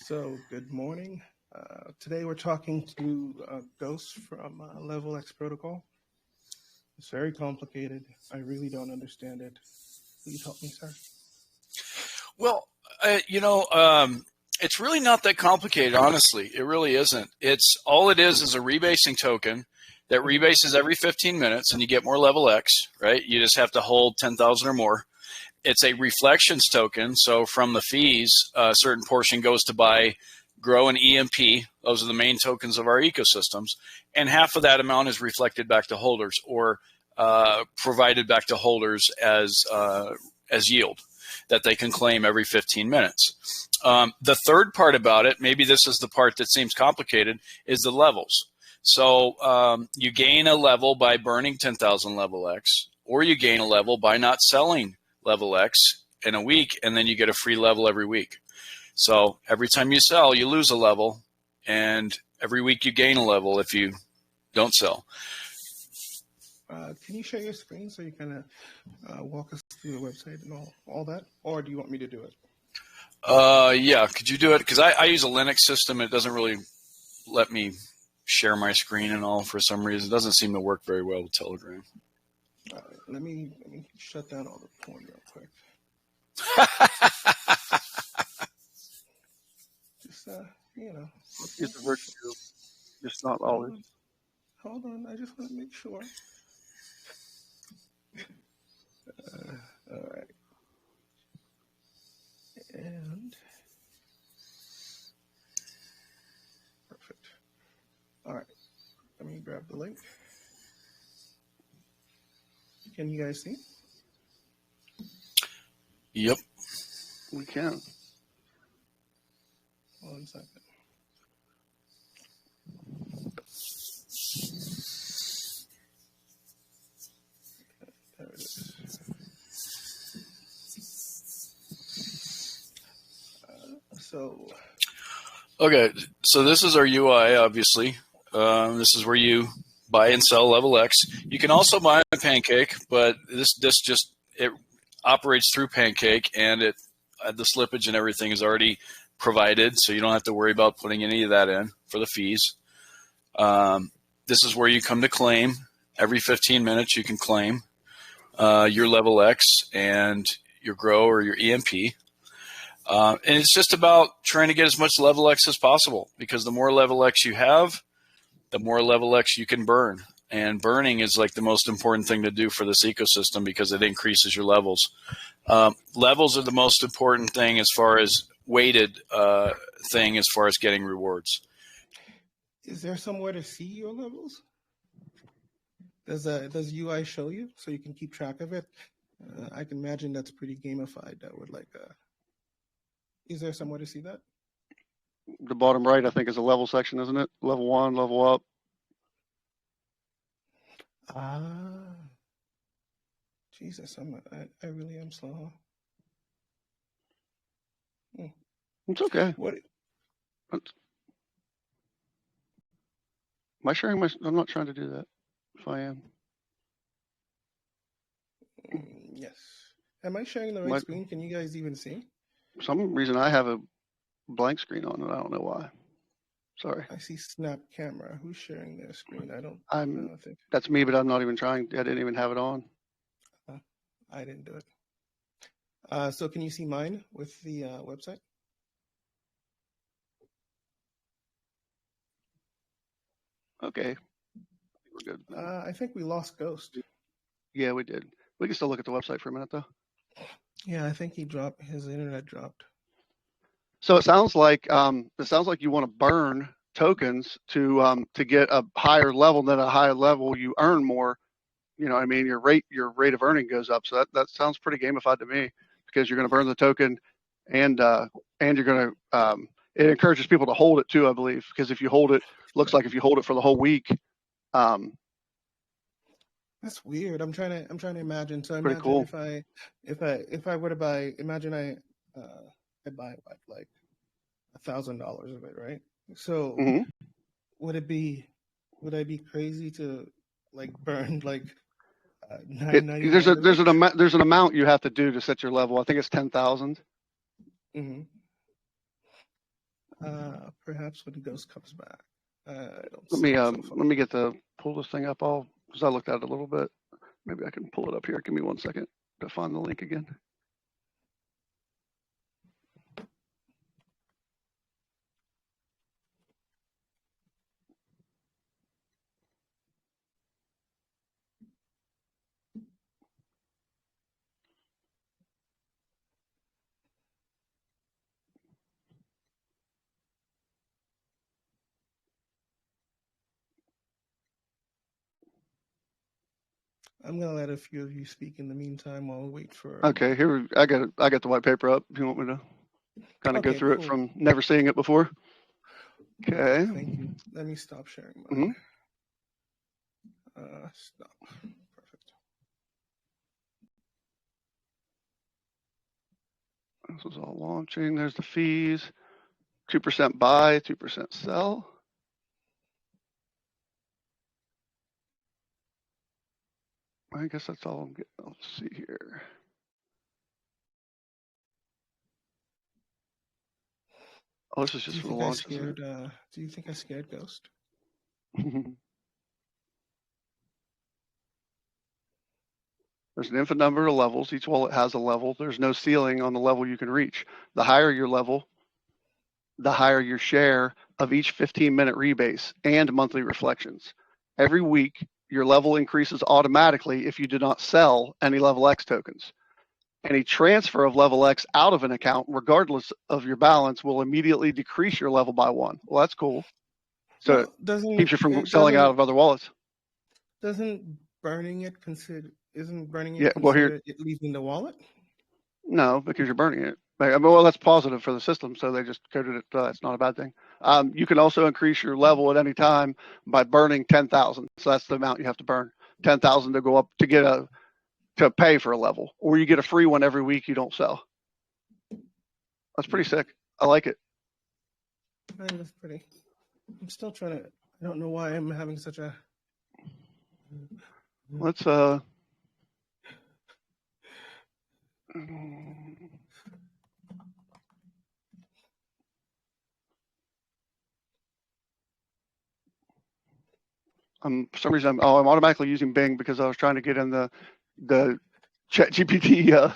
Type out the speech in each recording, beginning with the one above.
So, good morning. Today we're talking to Ghost from Levelx protocol. It's very complicated. I really don't understand it. Please help me, sir. Well, it's really not that complicated, honestly. It really isn't. It's all it is a rebasing token that rebases every 15 minutes, and you get more Levelx, right? You just have to hold 10,000 or more. It's a reflections token, so from the fees, a certain portion goes to buy Grow and EMP. Those are the main tokens of our ecosystems, and half of that amount is reflected back to holders or provided back to holders as yield that they can claim every 15 minutes. The third part about it, maybe this is the part that seems complicated, is the levels. So you gain a level by burning 10,000 Levelx, or you gain a level by not selling Levelx in a week, and then you get a free level every week. So every time you sell, you lose a level, and every week you gain a level if you don't sell. Can you share your screen so you can walk us through the website and all that? Or do you want me to do it? Yeah, could you do it? Because I use a Linux system. It doesn't really let me share my screen and all for some reason. It doesn't seem to work very well with Telegram. All right, let me shut down all the porn real quick. Just, Use the virtual, just not always. Hold on, I just want to make sure. All right. And perfect. All right. Let me grab the link. Can you guys see? Yep. We can. 1 second. There it is. Okay, so this is our UI, obviously. This is where you buy and sell Levelx. You can also buy on Pancake, but this just it operates through Pancake, and the slippage and everything is already provided, so you don't have to worry about putting any of that in for the fees. This is where you come to claim. Every 15 minutes you can claim your Levelx and your Grow or your EMP. And it's just about trying to get as much Levelx as possible, because the more Levelx you have, the more Levelx you can burn. And burning is like the most important thing to do for this ecosystem because it increases your levels. Levels are the most important thing as far as weighted thing as far as getting rewards. Is there somewhere to see your levels? Does UI show you so you can keep track of it? I can imagine that's pretty gamified. That would is there somewhere to see that? The bottom right, I think, is a level section, isn't it? Level 1, level up. Jesus, I really am slow. Huh? It's okay. What? Am I sharing my? I'm not trying to do that. If I am. Yes. Am I sharing the right screen? Can you guys even see? For some reason, I have a blank screen on, and I don't know why. Sorry. I see Snap Camera. Who's sharing their screen? I don't think. That's me, but I'm not even trying. I didn't even have it on. I didn't do it. So can you see mine with the website? Okay. We're good. I think we lost Ghost. Yeah, we did. We can still look at the website for a minute, though. Yeah, I think his internet dropped. So it sounds like you want to burn tokens to get a higher level. Than a higher level, you earn more. You know, I mean, your rate of earning goes up. So that sounds pretty gamified to me, because you're going to burn the token, and you're going to it encourages people to hold it too, I believe, because if you hold it, looks like if you hold it for the whole week. That's weird. I'm trying to imagine. So pretty imagine cool. if I were to buy, imagine I buy like $1,000 of it, right? So would I be crazy to like burn like there's an amount you have to do to set your level. I think it's 10,000. Perhaps when the ghost comes back. I don't Let see me it so far. let me pull this thing up all because I looked at it a little bit. Maybe I can pull it up here. Give me 1 second to find the link again. I'm gonna let a few of you speak in the meantime while we wait for. Okay, here I got the white paper up. If you want me to kind of go through it from never seeing it before. Okay. Thank you. Let me stop sharing mine. Stop. Perfect. This is all launching. There's the fees. 2% buy, 2% sell. I guess that's all I'm getting. Let's see here. Oh, this is just for the launch. Do you think I scared Ghost? There's an infinite number of levels. Each wallet has a level. There's no ceiling on the level you can reach. The higher your level, the higher your share of each 15-minute rebase and monthly reflections. Every week, your level increases automatically if you do not sell any LevelX tokens. Any transfer of LevelX out of an account, regardless of your balance, will immediately decrease your level by 1. Well, that's cool. So it keeps you from selling out of other wallets. Isn't burning it considered it leaving the wallet? No, because you're burning it. Well, that's positive for the system, so they just coded it. It's not a bad thing. You can also increase your level at any time by burning 10,000. So that's the amount you have to burn. 10,000 to go up to pay for a level, or you get a free one every week you don't sell. That's pretty sick. I like it. That's pretty. I'm still trying to. I don't know why I'm having such a. Let's for some reason I'm automatically using Bing because I was trying to get in the ChatGPT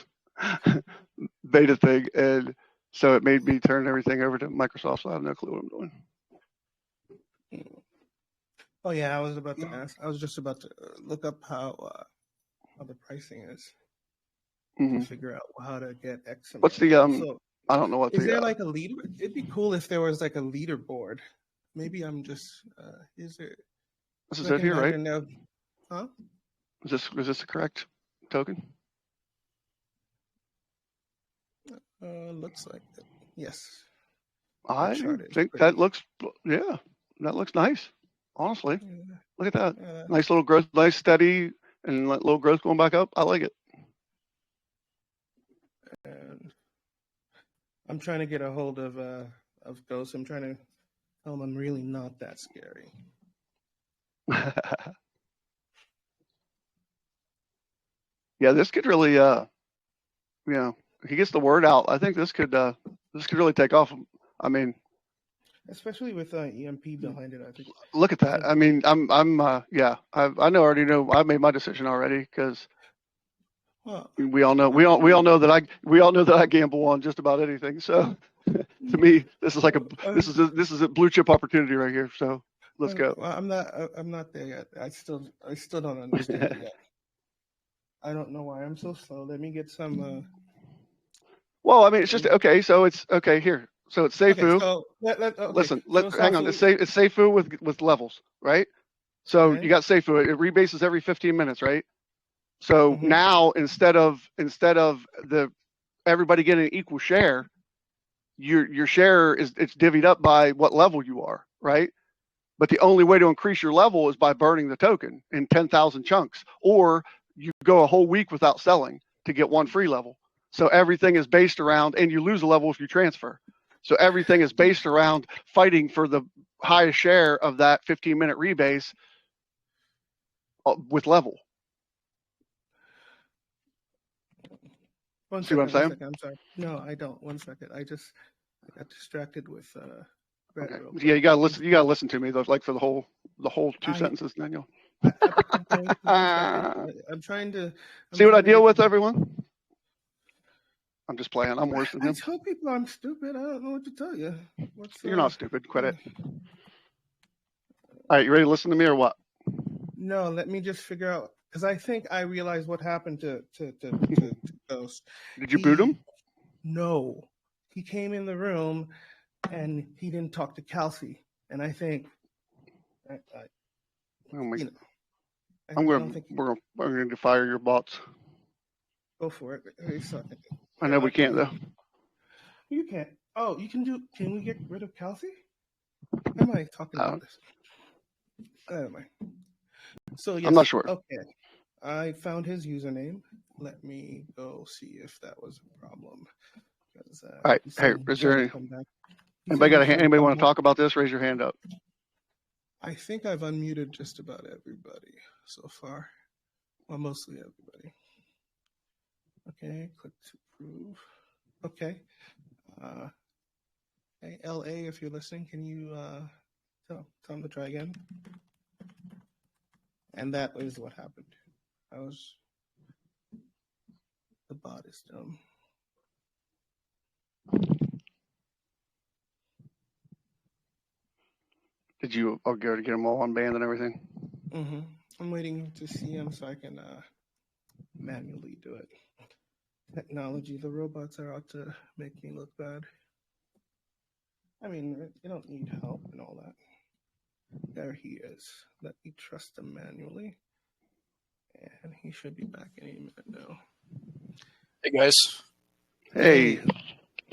beta thing, and so it made me turn everything over to Microsoft. So I have no clue what I'm doing. Oh yeah, I was about to ask. I was just about to look up how the pricing is to figure out how to get X. What's the So, I don't know what is there like a leader? It'd be cool if there was like a leaderboard. Maybe I'm just. Is there? This is it here, right? Huh? Is this the correct token? Looks like it. Yes. I think that looks nice. Honestly, look at that. Nice little growth, nice steady, and little growth going back up. I like it. And I'm trying to get a hold of Ghost. I'm trying to tell him I'm really not that scary. Yeah, this could really, if he gets the word out, I think this could really take off. I mean, especially with EMP behind it, I think. Look at that. I mean, I already know. I made my decision already because we all know that I gamble on just about anything. So to me, this is like this is a blue chip opportunity right here. So let's go. I'm not there yet. I still don't understand it yet. I don't know why I'm so slow. Let me get some. Well, I mean, it's just okay. So it's okay here. So it's Seifu. Okay, Listen, hang on. It's Seifu with levels, right? So you got Seifu. It rebases every 15 minutes, right? So now instead of everybody getting an equal share, your share it's divvied up by what level you are, right? But the only way to increase your level is by burning the token in 10,000 chunks, or you go a whole week without selling to get one free level. So everything is based around, and you lose a level if you transfer. So everything is based around fighting for the highest share of that 15-minute rebase with level. See what I'm saying? I'm sorry. No, I don't. 1 second. I got distracted with Brett Okay. real quick. Yeah, you gotta listen. You gotta listen to me though, like for the whole 2 sentences, Daniel. I'm trying to. See what I deal with, everyone? I'm just playing. I'm worse than I him. tell people I'm stupid. I don't know what to tell you. You're not stupid. Quit it. All right, you ready to listen to me or what? No, let me just figure out, because I think I realized what happened to Ghost. Did you boot him? No, he came in the room and he didn't talk to Kelsey, and I think we're going to fire your bots. Go for it. I know we can't though. You can't. Oh, you can do. Can we get rid of Kelsey? Why am I talking about this? Anyway. So yes, I'm not sure. Okay, I found his username. Let me go see if that was a problem. All right. Hey, is there anybody want to talk about this? Raise your hand up. I think I've unmuted just about everybody so far. Well, mostly everybody. Okay, click to prove. Okay. Hey, LA, if you're listening, can you tell them to try again? And that is what happened. The bot is dumb. Did you go to get them all unbanned and everything? Mm-hmm. I'm waiting to see him so I can manually do it. Technology, the robots are out to make me look bad. I mean, you don't need help and all that. There he is. Let me trust him manually. And he should be back any minute now. Hey, guys. Hey.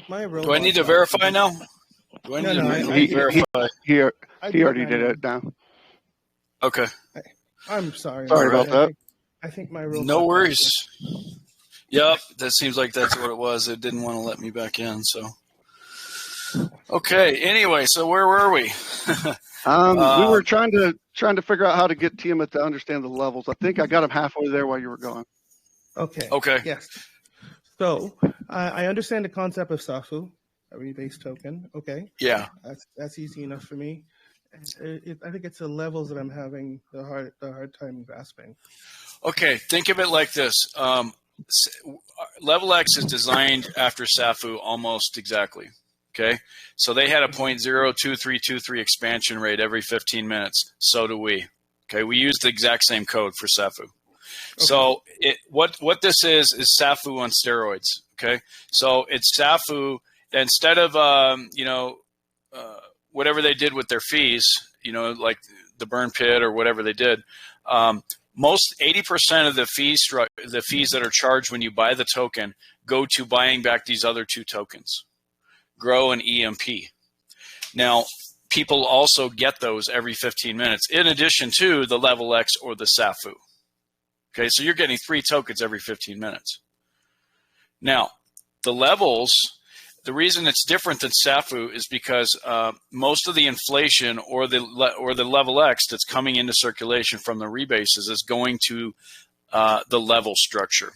Do I need to verify now? Do I need to verify? He already did it now. Okay. I'm sorry. Sorry about that. I think my robot. No worries. Yep, that seems like that's what it was. It didn't want to let me back in, so. Okay. Anyway, so where were we? We were trying to figure out how to get Tiamat to understand the levels. I think I got him halfway there while you were gone. Okay. Okay. Yes. So I understand the concept of SAFU, a rebase token. Okay. Yeah. That's easy enough for me. I think it's the levels that I'm having the hard time grasping. Okay. Think of it like this. Levelx is designed after SAFU almost exactly. Okay, so they had a 0.02323 expansion rate every 15 minutes. So do we. Okay, we use the exact same code for SAFU. Okay. So what this is SAFU on steroids. Okay, so it's SAFU instead of whatever they did with their fees. Like the burn pit or whatever they did. Most 80% of the fees that are charged when you buy the token go to buying back these other two tokens, Grow and EMP. Now, people also get those every 15 minutes, in addition to the Levelx or the SAFU. Okay, so you're getting 3 tokens every 15 minutes. Now, the levels, the reason it's different than SAFU is because most of the inflation or the Levelx that's coming into circulation from the rebases is going to the level structure.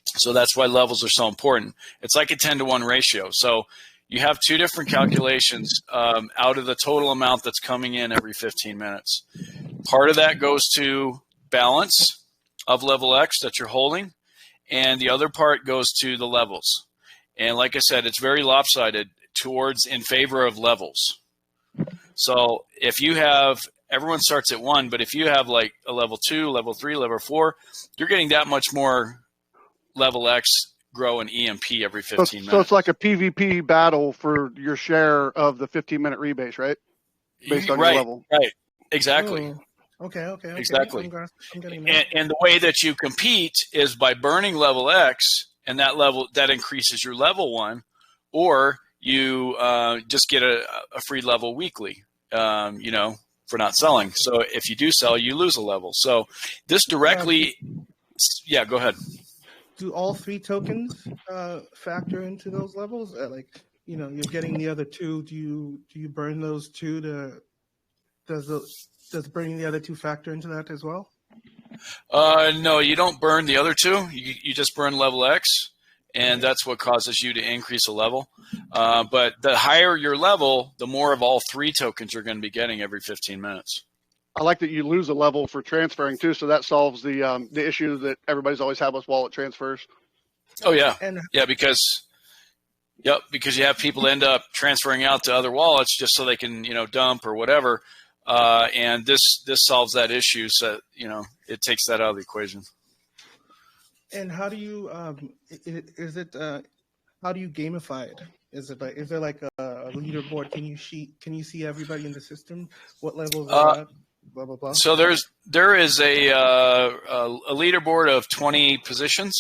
So that's why levels are so important. It's like a 10-to-1 ratio. So you have 2 different calculations out of the total amount that's coming in every 15 minutes. Part of that goes to balance of Levelx that you're holding, and the other part goes to the levels. And like I said, it's very lopsided in favor of levels. So if you have, everyone starts at 1, but if you have like a level 2, level 3, level 4, you're getting that much more Levelx, Grow, and EMP every 15 minutes. So it's like a PvP battle for your share of the 15-minute rebase, right? Based on your level. Right, exactly. Oh, okay. Exactly. I'm getting that. And the way that you compete is by burning Levelx, and that increases your level 1, or you just get a free level weekly, for not selling. So if you do sell, you lose a level. So this directly, yeah, go ahead. Do all 3 tokens factor into those levels? You're getting the other 2. Do you burn those 2 does burning the other 2 factor into that as well? No, you don't burn the other 2. You just burn Levelx, and that's what causes you to increase a level. But the higher your level, the more of all 3 tokens you're going to be getting every 15 minutes. I like that you lose a level for transferring too, so that solves the issue that everybody's always had with wallet transfers. Oh yeah, yeah, because you have people end up transferring out to other wallets just so they can dump or whatever, and this solves that issue. So it takes that out of the equation. And how do you how do you gamify it? Is there like a leaderboard? Can you see everybody in the system? What levels are at? Blah blah blah. So there is a leaderboard of 20 positions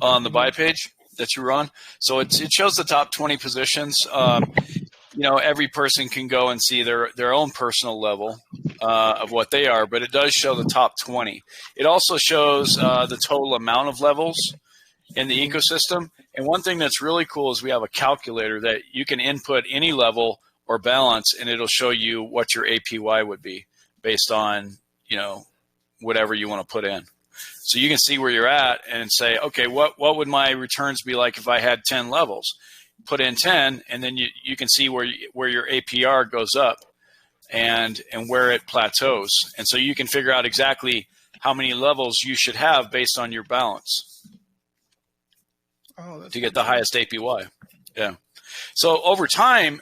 on the buy page that you run. So it shows the top 20 positions. Every person can go and see their own personal level of what they are, but it does show the top 20. It also shows the total amount of levels in the ecosystem. And one thing that's really cool is we have a calculator that you can input any level or balance, and it'll show you what your APY would be based on whatever you want to put in. So you can see where you're at and say, okay, what would my returns be like if I had 10 levels? Put in 10, and then you can see where your APR goes up and where it plateaus. And so you can figure out exactly how many levels you should have based on your balance to get the highest APY. Yeah. So over time,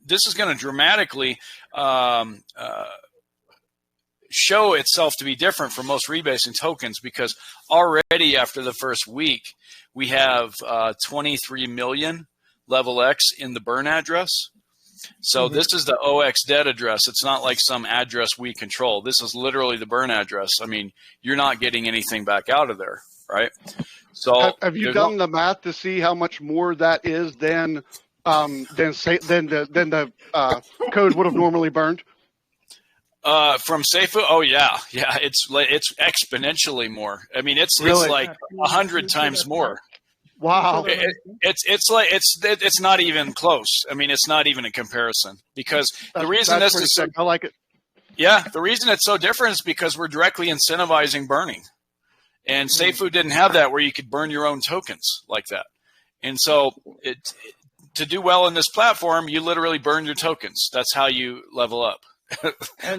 this is going to dramatically show itself to be different from most rebasing tokens, because already after the first week, we have 23 million Levelx in the burn address. So this is the OX dead address. It's not like some address we control. This is literally the burn address. I mean, you're not getting anything back out of there, right? So have you done the math to see how much more that is than the code would have normally burned? From Seifu? Oh yeah. It's exponentially more. I mean, it's like 100 times more. Wow. It's not even close. I mean, it's not even a comparison, because the reason this is so, I like it. Yeah, the reason it's so different is because we're directly incentivizing burning, and Seifu didn't have that where you could burn your own tokens like that. And so to do well in this platform, you literally burn your tokens. That's how you level up.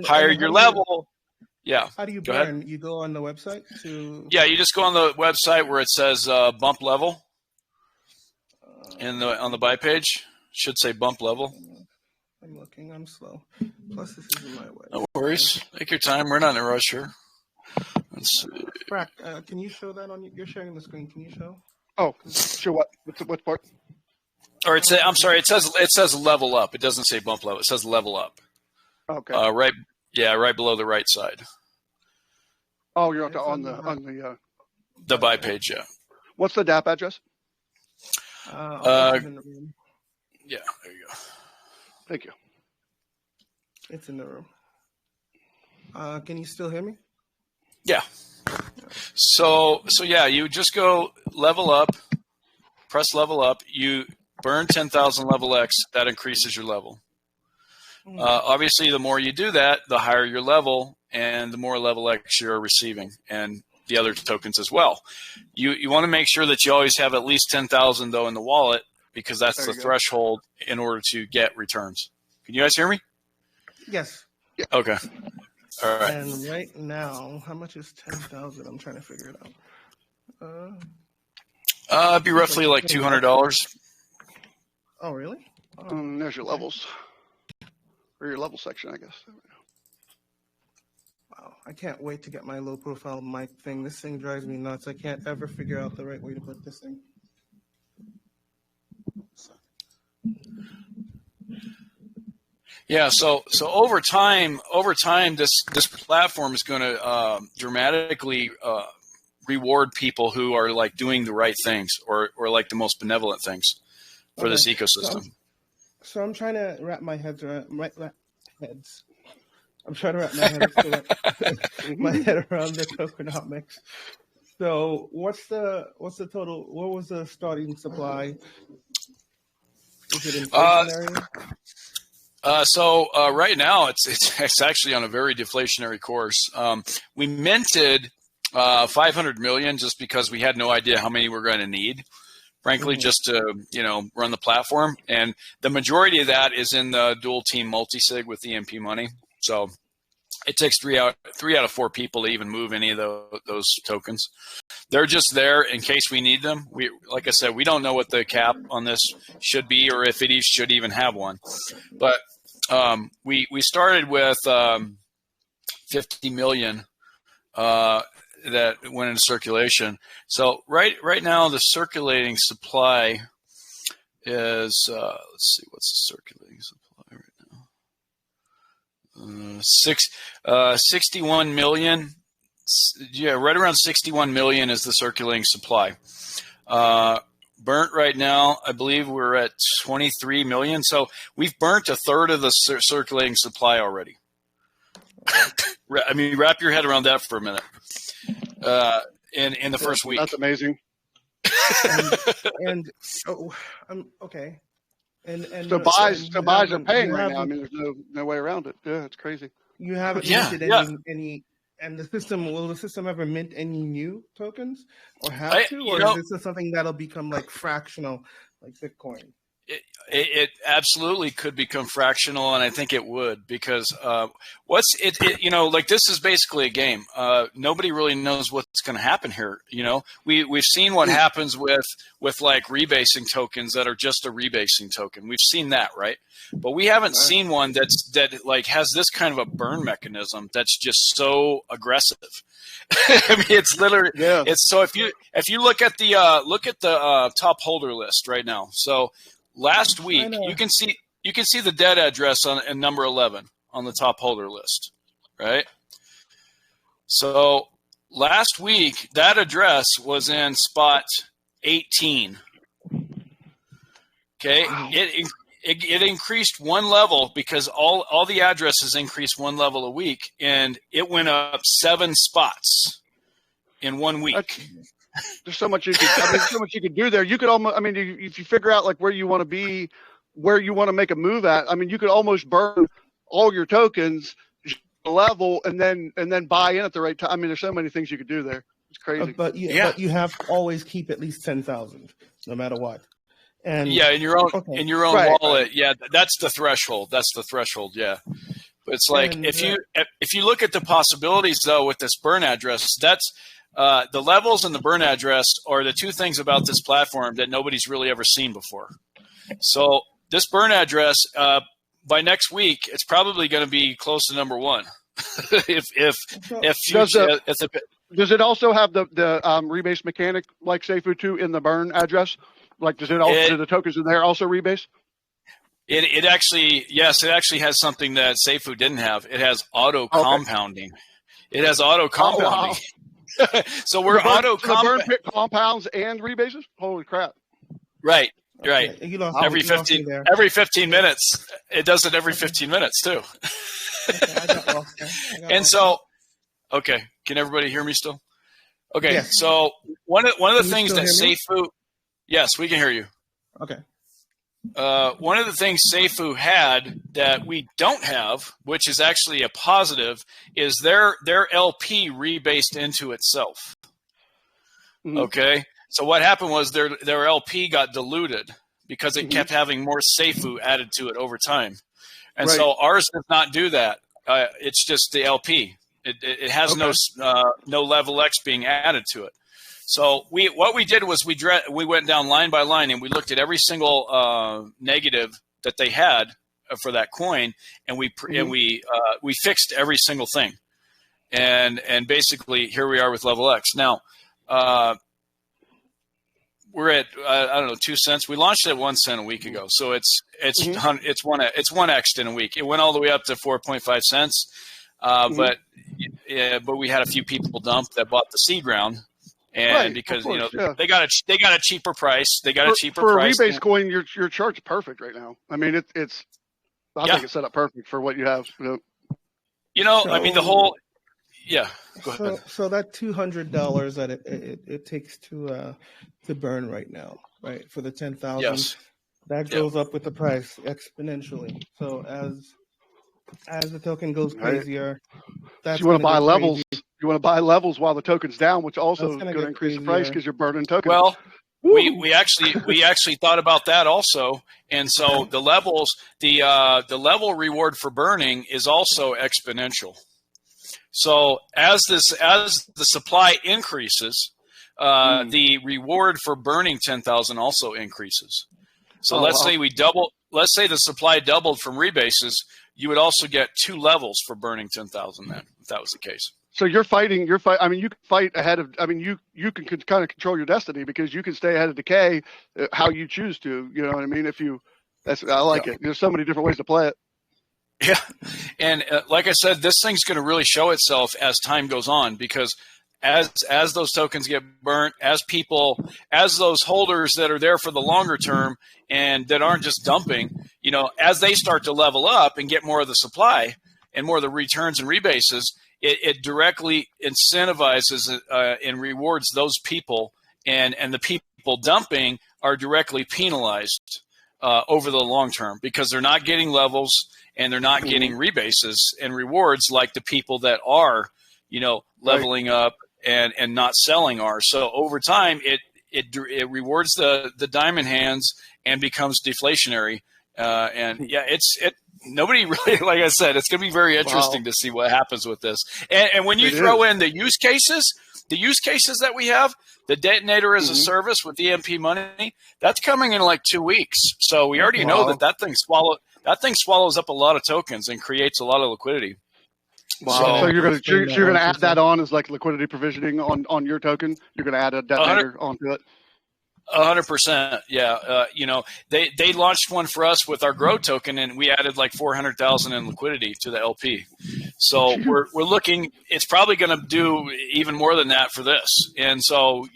Higher your level. Yeah. How do you go burn? Ahead. You go on the website to. Yeah, you just go on the website where it says bump level. On the buy page, should say bump level. I'm looking. I'm slow. Plus, this is in my way. No worries. Take your time. We're not in a rush here. Let's see. Frack, can you show that on? You're sharing the screen. Can you show? Oh, sure. What part? Or I'm sorry. It says level up. It doesn't say bump level. It says level up. Okay. Right. Yeah, right below the right side. Oh, you're on the buy page. Yeah. What's the DApp address? Yeah, there you go. Thank you. It's in the room. Can you still hear me? Yeah. So yeah, you just go level up, press level up. You burn 10,000 Levelx. That increases your level. Obviously, the more you do that, the higher your level, and the more Levelx you're receiving, and the other tokens as well. You want to make sure that you always have at least 10,000 though in the wallet, because that's the threshold in order to get returns. Can you guys hear me? Yes. Yeah. Okay. All right. And right now, how much is 10,000? I'm trying to figure it out. It'd be roughly like $200. Oh, really? There's your levels, or your level section, I guess. Wow, I can't wait to get my low profile mic thing. This thing drives me nuts. I can't ever figure out the right way to put this thing. Yeah, so over time, this platform is going to dramatically reward people who are like doing the right things, or like the most benevolent things for this ecosystem. So I'm trying to wrap my head around I'm trying to wrap my head around the tokenomics. So what's the total? What was the starting supply? Is it inflationary? So right now it's actually on a very deflationary course. We minted 500 million just because we had no idea how many we're going to need, frankly, just to, run the platform. And the majority of that is in the dual team multi-sig with EMP money. So it takes three out of 4 people to even move any of those tokens. They're just there in case we need them. Like I said, we don't know what the cap on this should be, or if it should even have one. But we started with 50 million that went into circulation. So right now the circulating supply is let's see, what's the circulating supply right now? 61 million. Yeah, right around 61 million is the circulating supply. Burnt right now, I believe we're at 23 million. So we've burnt a third of the circulating supply already. I mean, wrap your head around that for a minute. In the first week. That's amazing. Okay. And so buys are paying right now. I mean, there's no way around it. Yeah, it's crazy. You haven't minted any. And will the system ever mint any new tokens, or have to, or is this something that'll become like fractional, like Bitcoin? It absolutely could become fractional, and I think it would, because like this is basically a game. Nobody really knows what's going to happen here. We've seen what happens with like rebasing tokens that are just a rebasing token. We've seen that, right? But we haven't seen one that like has this kind of a burn mechanism that's just so aggressive. I mean, it's literally it's so if you look at the top holder list right now. So last week you can see the dead address on number 11 on the top holder list, right? So last week that address was in spot 18. Okay, wow. It increased one level because all the addresses increased one level a week, and it went up 7 spots in 1 week. There's so much you could do there. You could almost, I mean, if you figure out like where you want to be, where you want to make a move at, I mean, you could almost burn all your tokens level and then buy in at the right time. I mean, there's so many things you could do there. It's crazy. But you have to always keep at least 10,000, no matter what. And in your own wallet, that's the threshold. That's the threshold, yeah. But it's like if you look at the possibilities though with this burn address, that's the levels and the burn address are the two things about this platform that nobody's really ever seen before. So this burn address, by next week, it's probably going to be close to number 1. Does it also have the rebase mechanic like Seifu 2 in the burn address? Like, do the tokens in there also rebase? It actually has something that Seifu didn't have. It has auto compounding. It has auto compounding. Oh, wow. So we're auto compounds and rebases. Holy crap! Right. Every 15 minutes. It does it every 15 minutes too. And so, okay, can everybody hear me still? Okay, yes. So one of the things that Seifu. Yes, we can hear you. Okay. One of the things Seifu had that we don't have, which is actually a positive, is their LP rebased into itself. Mm-hmm. Okay? So what happened was their LP got diluted because it kept having more Seifu added to it over time. And so ours does not do that. It's just the LP. It has no Levelx being added to it. So what we did was we went down line by line and we looked at every single negative that they had for that coin, and we fixed every single thing, and basically here we are with Levelx now. We're at I don't know 2 cents. We launched it at 1 cent a week ago, so it's 1x'd in a week. It went all the way up to 4.5 cents, but we had a few people dump that bought the seed round. And because they got a cheaper price, for price a rebase coin. Your chart's perfect right now. I mean, it's I think it's set up perfect for what you have. I mean the whole go ahead. So that $200 that it takes to burn right now, right, for the 10,000, that goes up with the price exponentially. So as the token goes crazier, that's you want to buy levels. You want to buy levels while the token's down, which also is going to increase the price because you're burning tokens. Well, we actually thought about that also, and so the level reward for burning is also exponential. So as the supply increases, the reward for burning 10,000 also increases. So let's say the supply doubled from rebases, you would also get 2 levels for burning 10,000 then, if that was the case. So you're fighting. I mean, you can fight ahead of. I mean, you can kind of control your destiny because you can stay ahead of decay how you choose to. You know what I mean? I like it. There's so many different ways to play it. Yeah, and like I said, this thing's going to really show itself as time goes on, because as those tokens get burnt, as those holders that are there for the longer term and that aren't just dumping, as they start to level up and get more of the supply and more of the returns and rebases, it directly incentivizes and rewards those people, and the people dumping are directly penalized over the long term because they're not getting levels and they're not getting rebases and rewards like the people that are, leveling up and not selling are. So over time, it rewards the diamond hands and becomes deflationary. Nobody really, like I said, it's going to be very interesting to see what happens with this. And when you throw in the use cases that we have, the detonator as a service with EMP money, that's coming in like 2 weeks. So we already know that thing swallows up a lot of tokens and creates a lot of liquidity. Wow. So you're gonna add that on as like liquidity provisioning on your token. You're gonna add a detonator onto it. 100%. Yeah. They launched one for us with our grow token, and we added like 400,000 in liquidity to the LP. So we're looking, it's probably going to do even more than that for this. And so,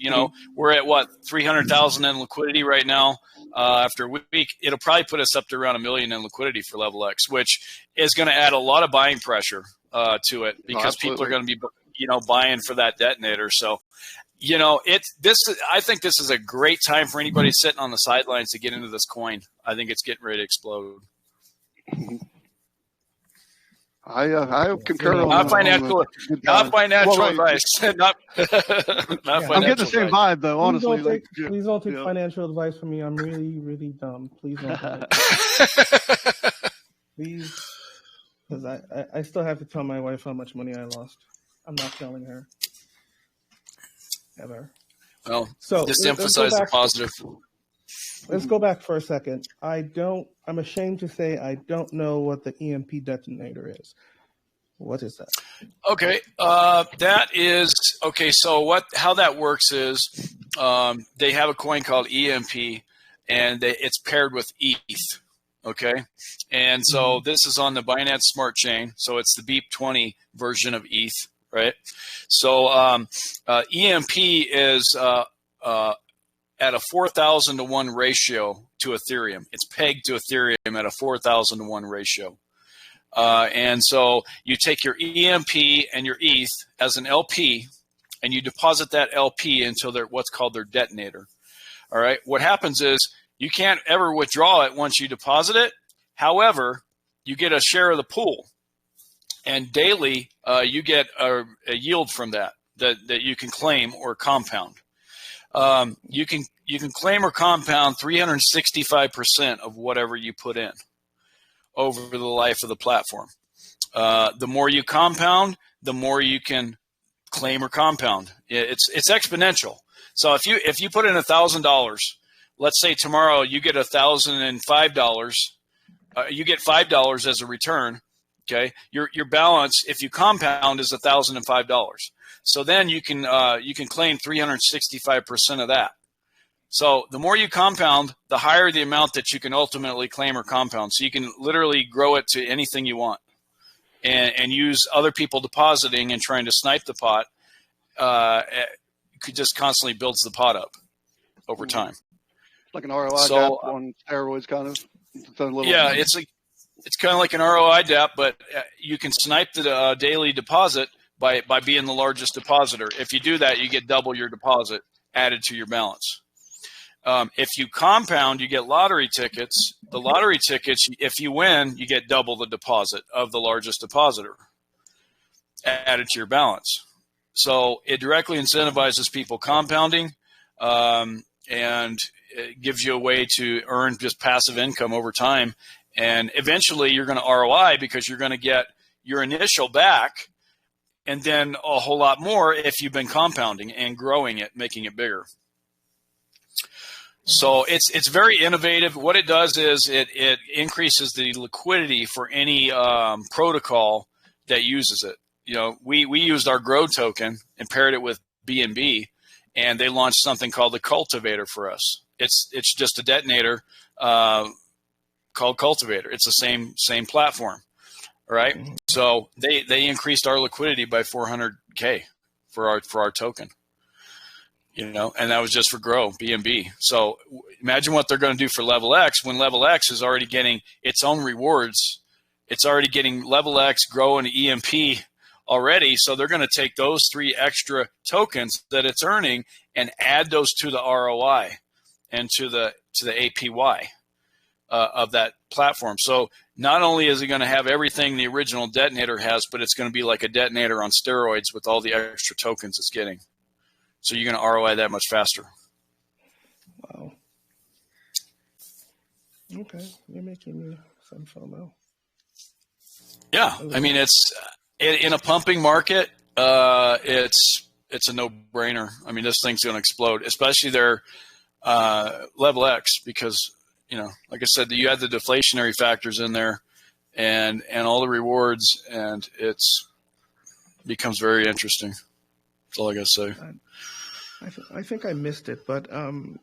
we're at 300,000 in liquidity right now. After a week, it'll probably put us up to around $1 million in liquidity for Levelx, which is going to add a lot of buying pressure to it because people are going to be, buying for that detonator. So, I think this is a great time for anybody sitting on the sidelines to get into this coin. I think it's getting ready to explode. I concur. Not financial advice. Not I'm getting the same vibe though. Honestly, please don't take financial advice from me. I'm really, really dumb. Please don't. Please, because I still have to tell my wife how much money I lost. I'm not telling her. Ever. Well, so just emphasize the positive. Let's go back for a second. I'm ashamed to say I don't know what the EMP detonator is. What is that? Okay. That is okay. So how that works is they have a coin called EMP, and it's paired with ETH. Okay. And so this is on the Binance Smart Chain. So it's the BEEP20 version of ETH. Right, so EMP is at a 4,000 to 1 ratio to Ethereum. It's pegged to Ethereum at a 4,000 to 1 ratio, and so you take your EMP and your ETH as an LP, and you deposit that LP into what's called their detonator. All right, what happens is you can't ever withdraw it once you deposit it. However, you get a share of the pool. And daily, you get a yield from that you can claim or compound. You can claim or compound 365% of whatever you put in over the life of the platform. The more you compound, the more you can claim or compound. It's exponential. So if you put in $1,000, let's say tomorrow you get $1,005, you get $5 as a return. Okay, your balance, if you compound, is $1,005. So then you can claim 365% of that. So the more you compound, the higher the amount that you can ultimately claim or compound. So you can literally grow it to anything you want, and use other people depositing and trying to snipe the pot. It just constantly builds the pot up over time. Like an ROI gap on steroids, kind of. It's kind of like an ROI DApp, but you can snipe the daily deposit by being the largest depositor. If you do that, you get double your deposit added to your balance. If you compound, you get lottery tickets. The lottery tickets, if you win, you get double the deposit of the largest depositor added to your balance. So it directly incentivizes people compounding. and it gives you a way to earn just passive income over time. And eventually you're going to ROI because you're going to get your initial back and then a whole lot more if you've been compounding and growing it, making it bigger. So it's very innovative. What it does is it increases the liquidity for any protocol that uses it. You know, we used our Grow token and paired it with BNB, and they launched something called the Cultivator for us. It's just a detonator called Cultivator. It's the same platform, right? Mm-hmm. So they increased our liquidity by 400K for our token. You know, and that was just for Grow, BNB. So imagine what they're going to do for Levelx when Levelx is already getting its own rewards. It's already getting Levelx, Grow, and EMP already. So they're going to take those 3 extra tokens that it's earning and add those to the ROI and to the APY of that platform. So not only is it going to have everything the original detonator has, but it's going to be like a detonator on steroids with all the extra tokens it's getting. So you're going to ROI that much faster. Wow. Okay, you're making me some FOMO. Yeah, I mean it's in a pumping market. It's a no-brainer. I mean this thing's going to explode, especially their Levelx, because you know, like I said, you add the deflationary factors in there, and all the rewards, and it's becomes very interesting. That's all I got to say. I think I missed it, but can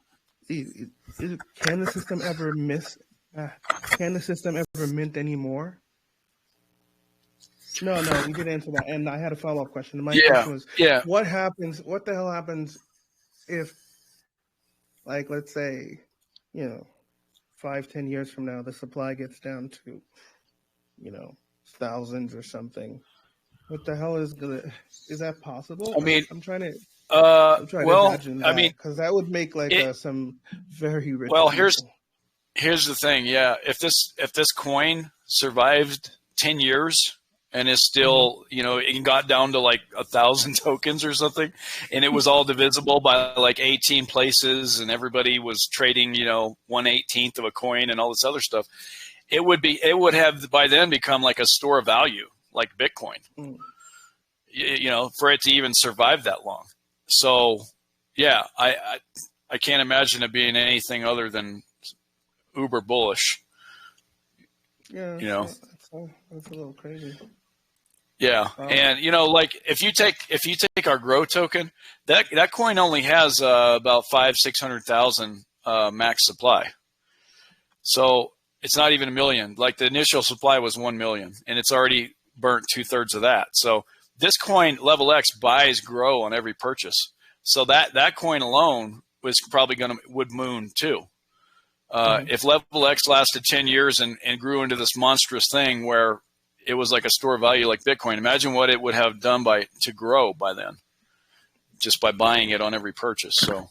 the system ever mint any more? No, we didn't answer that. And I had a follow-up question. My question was, what the hell happens if, like, let's say, you know, 5-10 years from now, the supply gets down to, you know, thousands or something? What the hell is that possible? I mean, I'm trying to well, imagine that, I mean, because that would make like some very rich. Well, people. here's the thing. Yeah, if this coin survived 10 years and is still, you know, it got down to like 1,000 tokens or something, and it was all divisible by like 18 places, and everybody was trading, you know, 1/18 of a coin and all this other stuff, it would have by then become like a store of value, like Bitcoin. You know, for it to even survive that long. So, yeah, I can't imagine it being anything other than uber bullish. Yeah, you know, that's a little crazy. Yeah, and you know, like if you take our Grow token, that coin only has about 500,000-600,000 max supply. So it's not even 1 million. Like the initial supply was 1 million, and it's already burnt 2/3 of that. So this coin, Levelx, buys Grow on every purchase. So that coin alone was probably would moon too. If Levelx lasted 10 years and grew into this monstrous thing where it was like a store of value like Bitcoin, imagine what it would have done to grow by then, just by buying it on every purchase. So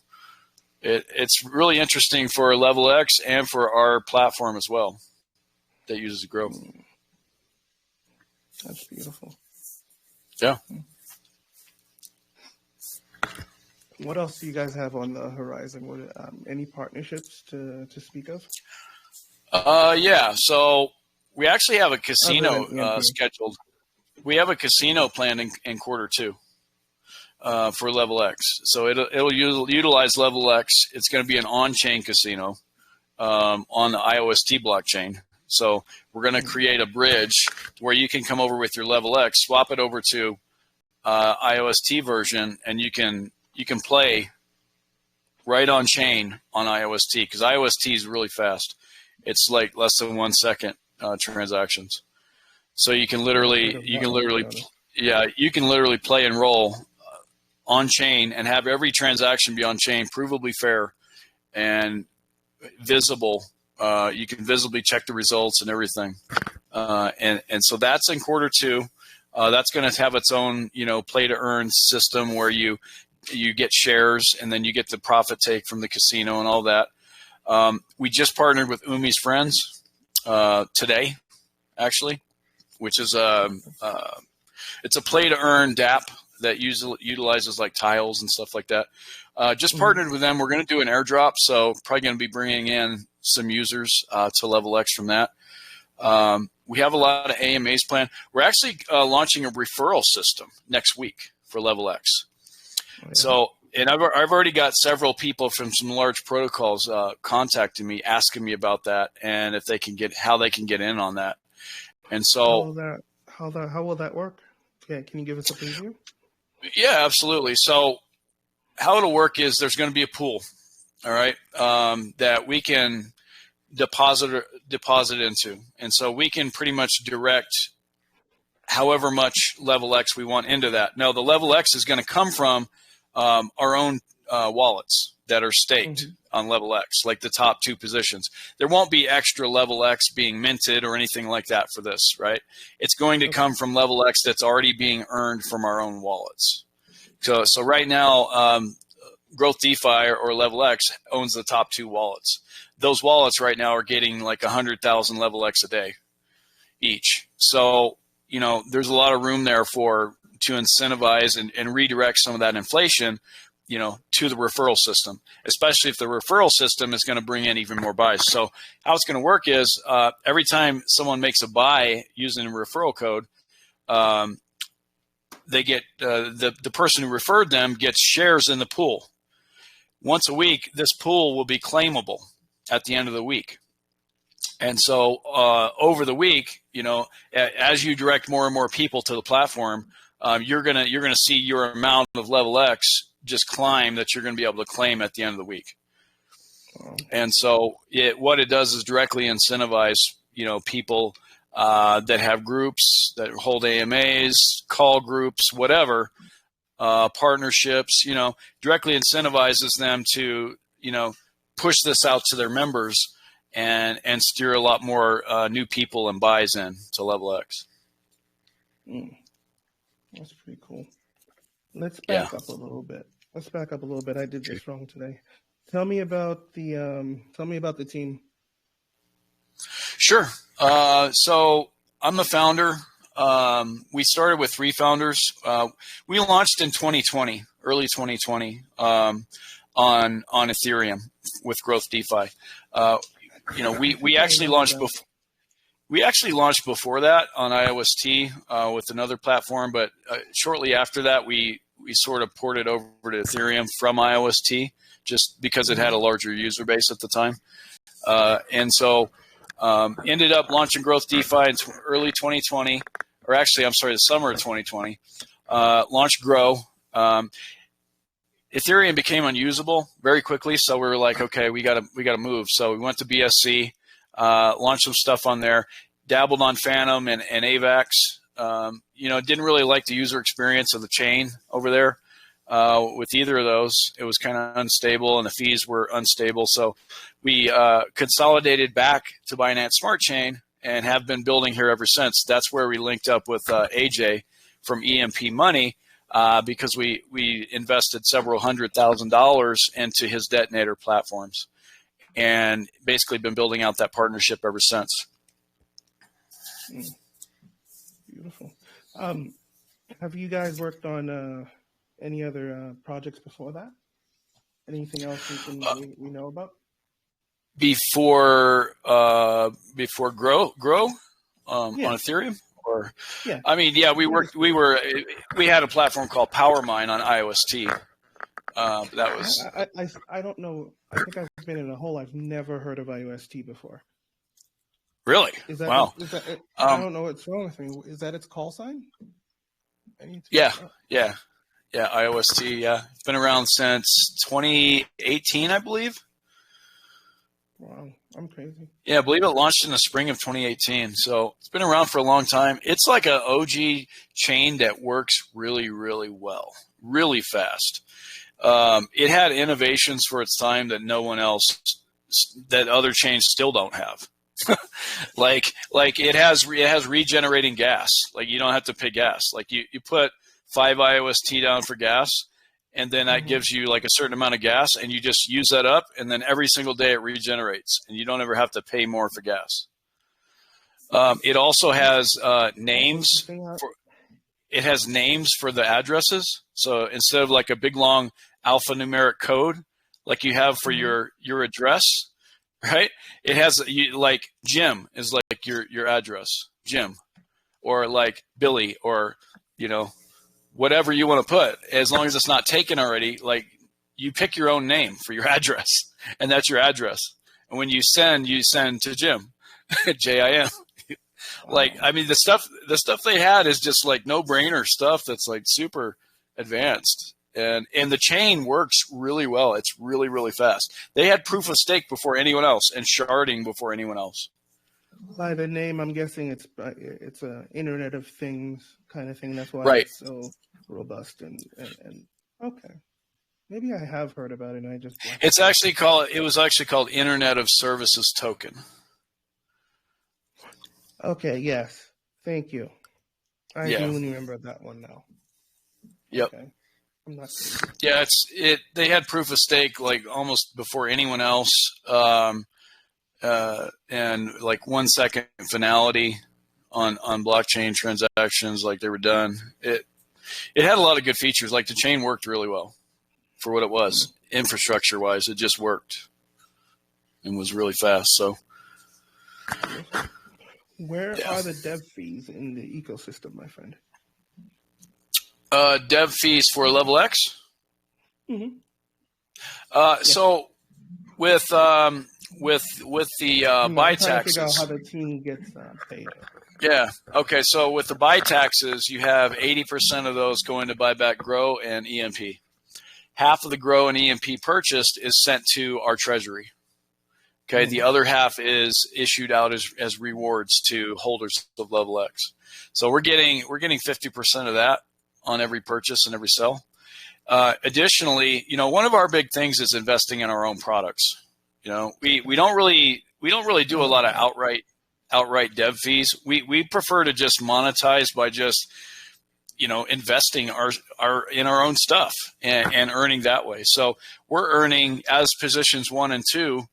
it's really interesting for Levelx and for our platform as well that uses Grow. That's beautiful. Yeah. What else do you guys have on the horizon? What, any partnerships to speak of? Yeah. So we actually have a casino scheduled. We have a casino planned in Q2 for Levelx. So it'll utilize Levelx. It's going to be an on-chain casino on the IOST blockchain. So we're going to create a bridge where you can come over with your Levelx, swap it over to IOST version, and you can play right on chain on IOST, because IOST is really fast. It's like less than 1 second transactions. So you can literally play and roll on chain and have every transaction be on chain, provably fair and visible. You can visibly check the results and everything. And so that's in Q2. That's going to have its own, you know, play to earn system where you get shares and then you get the profit take from the casino and all that. We just partnered with Umi's Friends today, actually, which is it's a play to earn DApp that utilizes like tiles and stuff like that. Just partnered with them. We're going to do an airdrop, so probably going to be bringing in some users to Levelx from that. We have a lot of AMAs planned. We're actually launching a referral system next week for Levelx. Oh, yeah. So, and I've already got several people from some large protocols contacting me, asking me about that, and if they can how they can get in on that. And so, how will that work? Yeah, can you give us a preview? Yeah, absolutely. So, how it'll work is there's going to be a pool, all right, that we can deposit into, and so we can pretty much direct however much Levelx we want into that. Now, the Levelx is going to come from our own wallets that are staked on Levelx, like the top 2 positions. There won't be extra Levelx being minted or anything like that for this, right? It's going to come from Levelx that's already being earned from our own wallets. So right now, Growth DeFi or Levelx owns the top 2 wallets. Those wallets right now are getting like 100,000 Levelx a day each. So, you know, there's a lot of room there to incentivize and redirect some of that inflation, you know, to the referral system, especially if the referral system is going to bring in even more buys. So how it's going to work is every time someone makes a buy using a referral code, they get the person who referred them gets shares in the pool. Once a week, this pool will be claimable at the end of the week. And so over the week, you know, as you direct more and more people to the platform, you're gonna see your amount of Levelx just climb that you're going to be able to claim at the end of the week. And so what it does is directly incentivize, you know, people that have groups that hold AMAs, call groups, whatever, partnerships, you know, directly incentivizes them to, you know, push this out to their members and steer a lot more new people and buys in to Levelx. That's pretty cool. Let's back up a little bit. I did this wrong today. Tell me about the team. Sure. So I'm the founder. We started with 3 founders. We launched in 2020, early 2020, on Ethereum with Growth DeFi. You know, we actually launched before. We actually launched before that on IOST with another platform, but shortly after that, we sort of ported over to Ethereum from IOST just because it had a larger user base at the time. And so ended up launching Growth DeFi in early 2020, or actually, I'm sorry, the summer of 2020. Launched Grow. Ethereum became unusable very quickly, so we were like, okay, we gotta move. So we went to BSC. Launched some stuff on there, dabbled on Phantom and AVAX. You know, didn't really like the user experience of the chain over there with either of those. It was kind of unstable and the fees were unstable. So we consolidated back to Binance Smart Chain and have been building here ever since. That's where we linked up with AJ from EMP Money because we invested several $100,000 into his detonator platforms. And basically been building out that partnership ever since. Beautiful. Have you guys worked on any other projects before that? Anything else we know about? Before Grow on Ethereum? Or yeah. I mean, yeah, we had a platform called PowerMine on IOST. That was I don't know. I think I've been in a hole. I've never heard of IOST before. Really? Wow. I don't know what's wrong with me. Is that its call sign? Yeah. IOST. Yeah, it's been around since 2018, I believe. Wow, I'm crazy. Yeah, I believe it launched in the spring of 2018. So it's been around for a long time. It's like an OG chain that works really, really well, really fast. It had innovations for its time that no one else, that other chains still don't have. like it has regenerating gas. Like you don't have to pay gas. Like you put 5 IOST down for gas, and then that gives you like a certain amount of gas, and you just use that up, and then every single day it regenerates, and you don't ever have to pay more for gas. It also has names. it has names for the addresses. So instead of like a big long alphanumeric code like you have for your address, right? It has like Jim is like your address, Jim, or like Billy, or whatever you want to put, as long as it's not taken already. Like you pick your own name for your address, and that's your address. And when you send to Jim, Jim. Like, I mean, the stuff they had is just like no-brainer stuff that's like super advanced. And the chain works really well. It's really, really fast. They had proof of stake before anyone else and sharding before anyone else. By the name, I'm guessing it's a Internet of Things kind of thing. That's why Right. It's so robust and okay. Maybe I have heard about it and I just It was actually called Internet of Services Token. Okay, yes. Thank you. I do remember that one now. Yep. Okay. I'm not Yeah, they had proof of stake like almost before anyone else, and like 1 second finality on blockchain transactions, like they were done. It had a lot of good features. Like the chain worked really well for what it was, infrastructure wise. It just worked and was really fast. So. Where are the dev fees in the ecosystem, my friend? Dev fees for Levelx? Mm-hmm. So with the buy taxes. Figure out how the team gets paid. Yeah. Okay. So with the buy taxes, you have 80% of those going to buyback Grow and EMP. Half of the Grow and EMP purchased is sent to our treasury. Okay, the other half is issued out as rewards to holders of Levelx. So we're getting 50% of that on every purchase and every sell. Additionally, one of our big things is investing in our own products. We don't really do a lot of outright dev fees. We prefer to just monetize by just investing in our own stuff and earning that way. So we're earning as positions 1 and 2.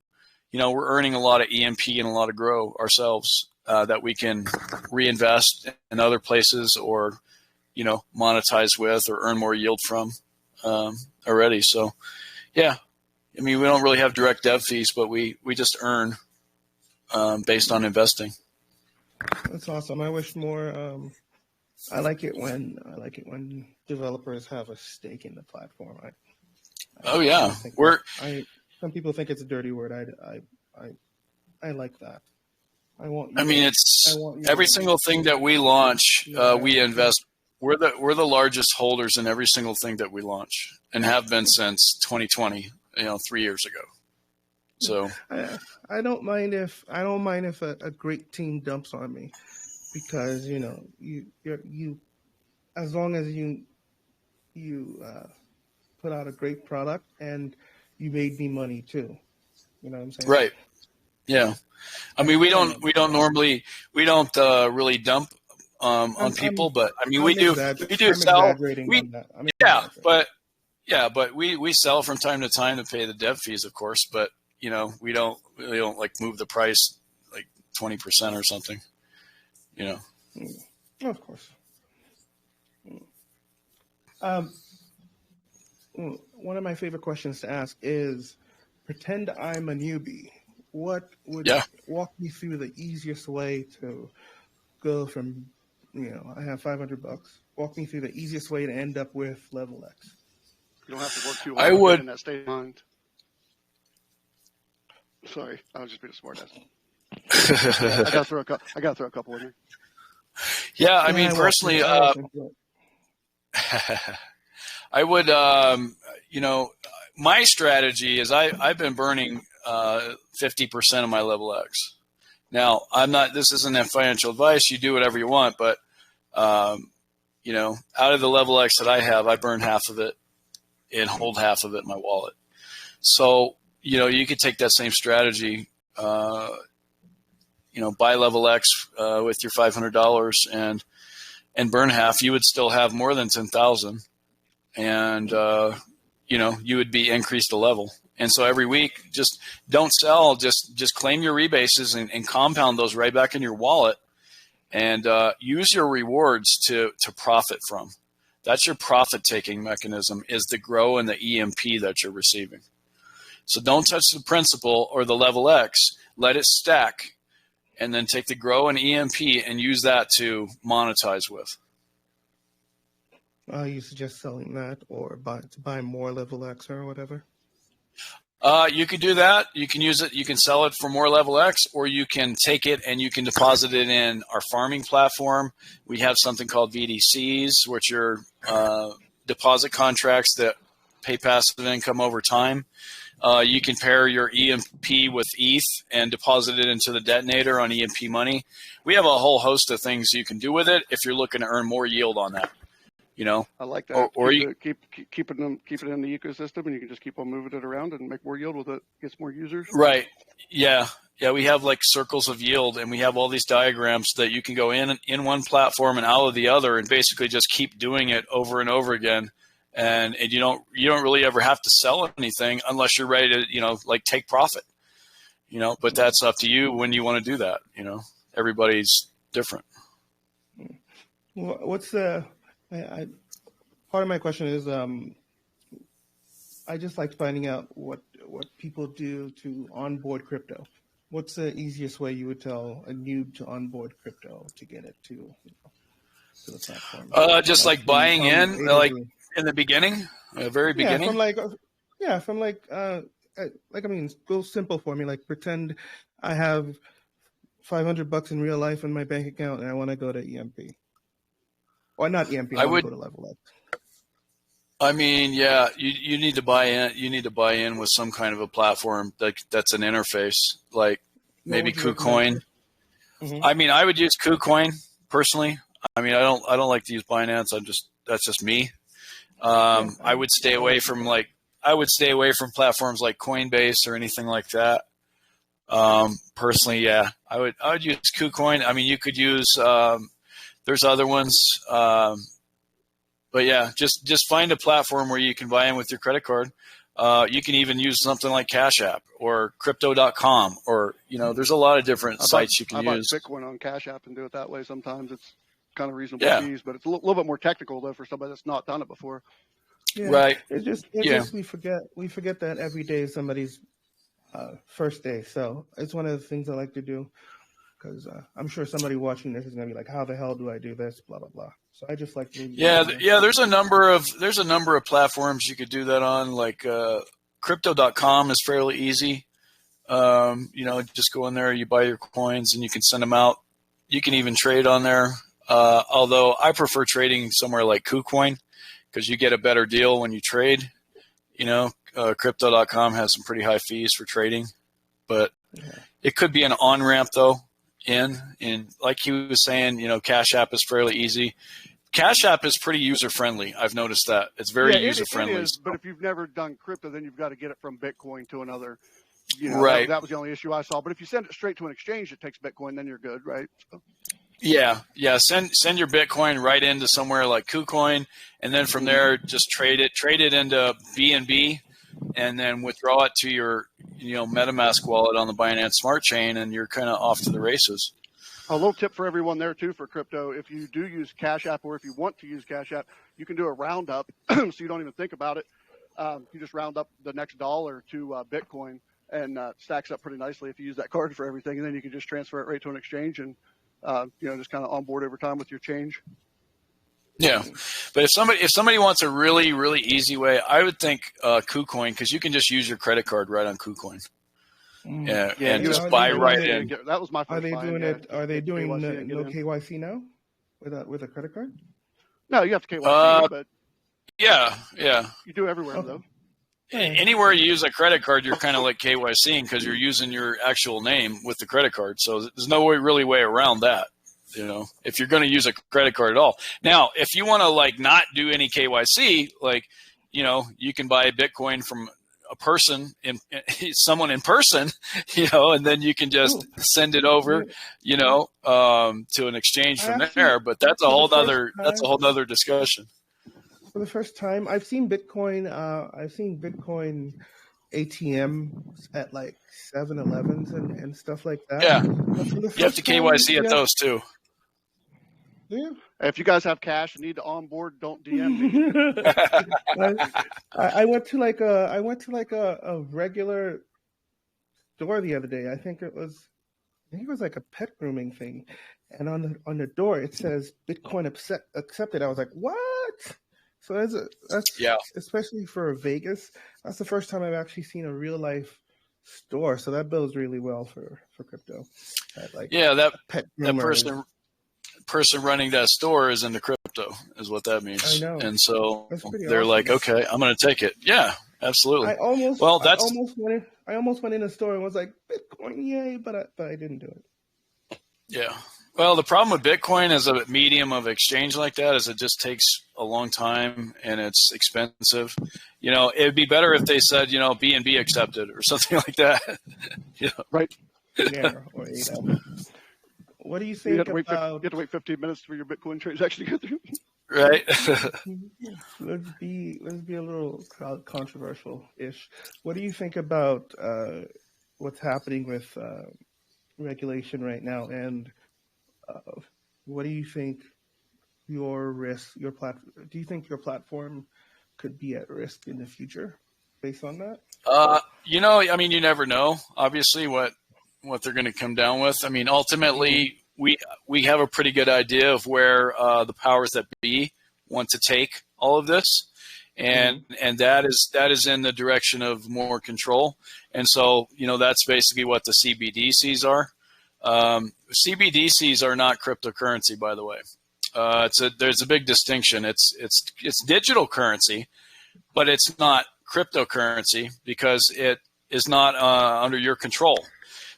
We're earning a lot of EMP and a lot of Grow ourselves that we can reinvest in other places or, monetize with or earn more yield from already. So, yeah, I mean, we don't really have direct dev fees, but we just earn based on investing. That's awesome. I wish more. I like it when developers have a stake in the platform. Some people think it's a dirty word. I like that. It's every single thing that we launch, we invest. We're the largest holders in every single thing that we launch, and have been since 2020. 3 years ago. So I don't mind if a great team dumps on me, because you as long as you put out a great product and you made me money too. You know what I'm saying? Right. Yeah. I mean, we don't really dump on people, but I mean, we do sell. But we sell from time to time to pay the dev fees, of course. But we don't like move the price like 20% or something. Of course. One of my favorite questions to ask is, pretend I'm a newbie. What would walk me through the easiest way to go from, I have $500. Walk me through the easiest way to end up with Levelx. You don't have to work too hard in that state of mind. Sorry, I was just being a smart ass. I got to throw a couple in here. Yeah, I mean, personally, I would, my strategy is I've been burning 50% of my Levelx. Now, this isn't financial advice. You do whatever you want, but, out of the Levelx that I have, I burn half of it and hold half of it in my wallet. So, you could take that same strategy, buy Levelx with your $500 and burn half. You would still have more than 10,000. And, you would be increased a level. And so every week, just don't sell, just claim your rebases and compound those right back in your wallet. and use your rewards to profit from. That's your profit-taking mechanism, is the grow and the EMP that you're receiving. So don't touch the principal or the Levelx. Let it stack, and then take the grow and EMP and use that to monetize with. You suggest selling that or buy more Levelx or whatever? You could do that. You can use it. You can sell it for more Levelx, or you can take it and you can deposit it in our farming platform. We have something called VDCs, which are deposit contracts that pay passive income over time. You can pair your EMP with ETH and deposit it into the detonator on EMP money. We have a whole host of things you can do with it if you're looking to earn more yield on that. You know, I like that. Or keep it in the ecosystem, and you can just keep on moving it around and make more yield with it. Gets more users. Right. Yeah. We have like circles of yield, and we have all these diagrams that you can go in one platform and out of the other, and basically just keep doing it over and over again. And you don't really ever have to sell anything unless you're ready to like take profit. But that's up to you when you want to do that. Everybody's different. What's the part of my question is I just like finding out what people do to onboard crypto. What's the easiest way you would tell a noob to onboard crypto to get it to the platform? Just like buying in, like in the beginning, very beginning. Go simple for me. Like pretend I have $500 in real life in my bank account and I want to go to EMP. Or not EMP. I want to go to Levelx. I mean, yeah, you need to buy in. You need to buy in with some kind of a platform that's an interface, like maybe KuCoin. Mm-hmm. I mean, I would use KuCoin personally. I mean, I don't like to use Binance. That's just me. I would stay away from platforms like Coinbase or anything like that. Personally, yeah, I would use KuCoin. I mean, you could use. There's other ones, but yeah, just find a platform where you can buy in with your credit card. You can even use something like Cash App or Crypto.com, or there's a lot of different sites you can use. I buy Bitcoin on Cash App and do it that way. Sometimes it's kind of reasonable fees, but it's a little bit more technical though for somebody that's not done it before. Yeah, right. It's just we forget that every day is somebody's first day. So it's one of the things I like to do. Because I'm sure somebody watching this is going to be like, how the hell do I do this? Blah, blah, blah. So I just like to. There's a number of platforms you could do that on. Like Crypto.com is fairly easy. Just go in there, you buy your coins, and you can send them out. You can even trade on there. Although I prefer trading somewhere like KuCoin because you get a better deal when you trade. Crypto.com has some pretty high fees for trading, but it could be an on-ramp though. In like he was saying, Cash App is fairly easy. Cash App is pretty user-friendly. I've noticed that. It's very user-friendly. It is, but if you've never done crypto, then you've got to get it from Bitcoin to another. Right. That was the only issue I saw. But if you send it straight to an exchange that takes Bitcoin, then you're good, right? So. Yeah. Send your Bitcoin right into somewhere like KuCoin, and then from there just trade it into BNB, and then withdraw it to your MetaMask wallet on the Binance Smart Chain, and you're kind of off to the races. A little tip for everyone there too for crypto: if you do use Cash App, or if you want to use Cash App, you can do a roundup, so you don't even think about it. You just round up the next dollar to Bitcoin, and stacks up pretty nicely if you use that card for everything, and then you can just transfer it right to an exchange and just kind of onboard over time with your change. Yeah, but if somebody wants a really, really easy way, I would think KuCoin, because you can just use your credit card right on KuCoin. And just buy right in. That was my first. Are they doing it? Are they doing no KYC now with a credit card? No, you have to KYC, but yeah, you do everywhere though. Anywhere you use a credit card, you're kind of like KYCing because you're using your actual name with the credit card. So there's no way around that. If you're going to use a credit card at all. Now, if you want to not do any KYC, you can buy Bitcoin from a person, someone in person, and then you can just send it over, to an exchange from there. But that's a whole other discussion. For the first time, I've seen Bitcoin. ATMs at like 7-Elevens and stuff like that. Yeah, you have to KYC at those too. Yeah. If you guys have cash and need to onboard, don't DM me. I went to like a regular store the other day. I think it was like a pet grooming thing, and on the door it says Bitcoin accepted. I was like, what? So that's Yeah. especially for Vegas. That's the first time I've actually seen a real life store. So that bodes really well for crypto. That pet that person running that store is into crypto, is what that means. I know. And so they're awesome. like, okay, I'm going to take it. Yeah, absolutely. I almost went in a store and was like, Bitcoin, yay, but I didn't do it. Yeah. Well, the problem with Bitcoin as a medium of exchange like that is it just takes a long time and it's expensive. It'd be better if they said, BNB accepted or something like that. Right. Yeah. Or, what do you think about? You have to wait 15 minutes for your Bitcoin transaction to go through. Right. Let's be a little controversial-ish. What do you think about what's happening with regulation right now, and what do you think your platform? Do you think your platform could be at risk in the future based on that? You never know. Obviously, what they're going to come down with. I mean, ultimately, we have a pretty good idea of where the powers that be want to take all of this, and that is in the direction of more control. And so, that's basically what the CBDCs are. CBDCs are not cryptocurrency, by the way. There's a big distinction. It's digital currency, but it's not cryptocurrency because it is not under your control.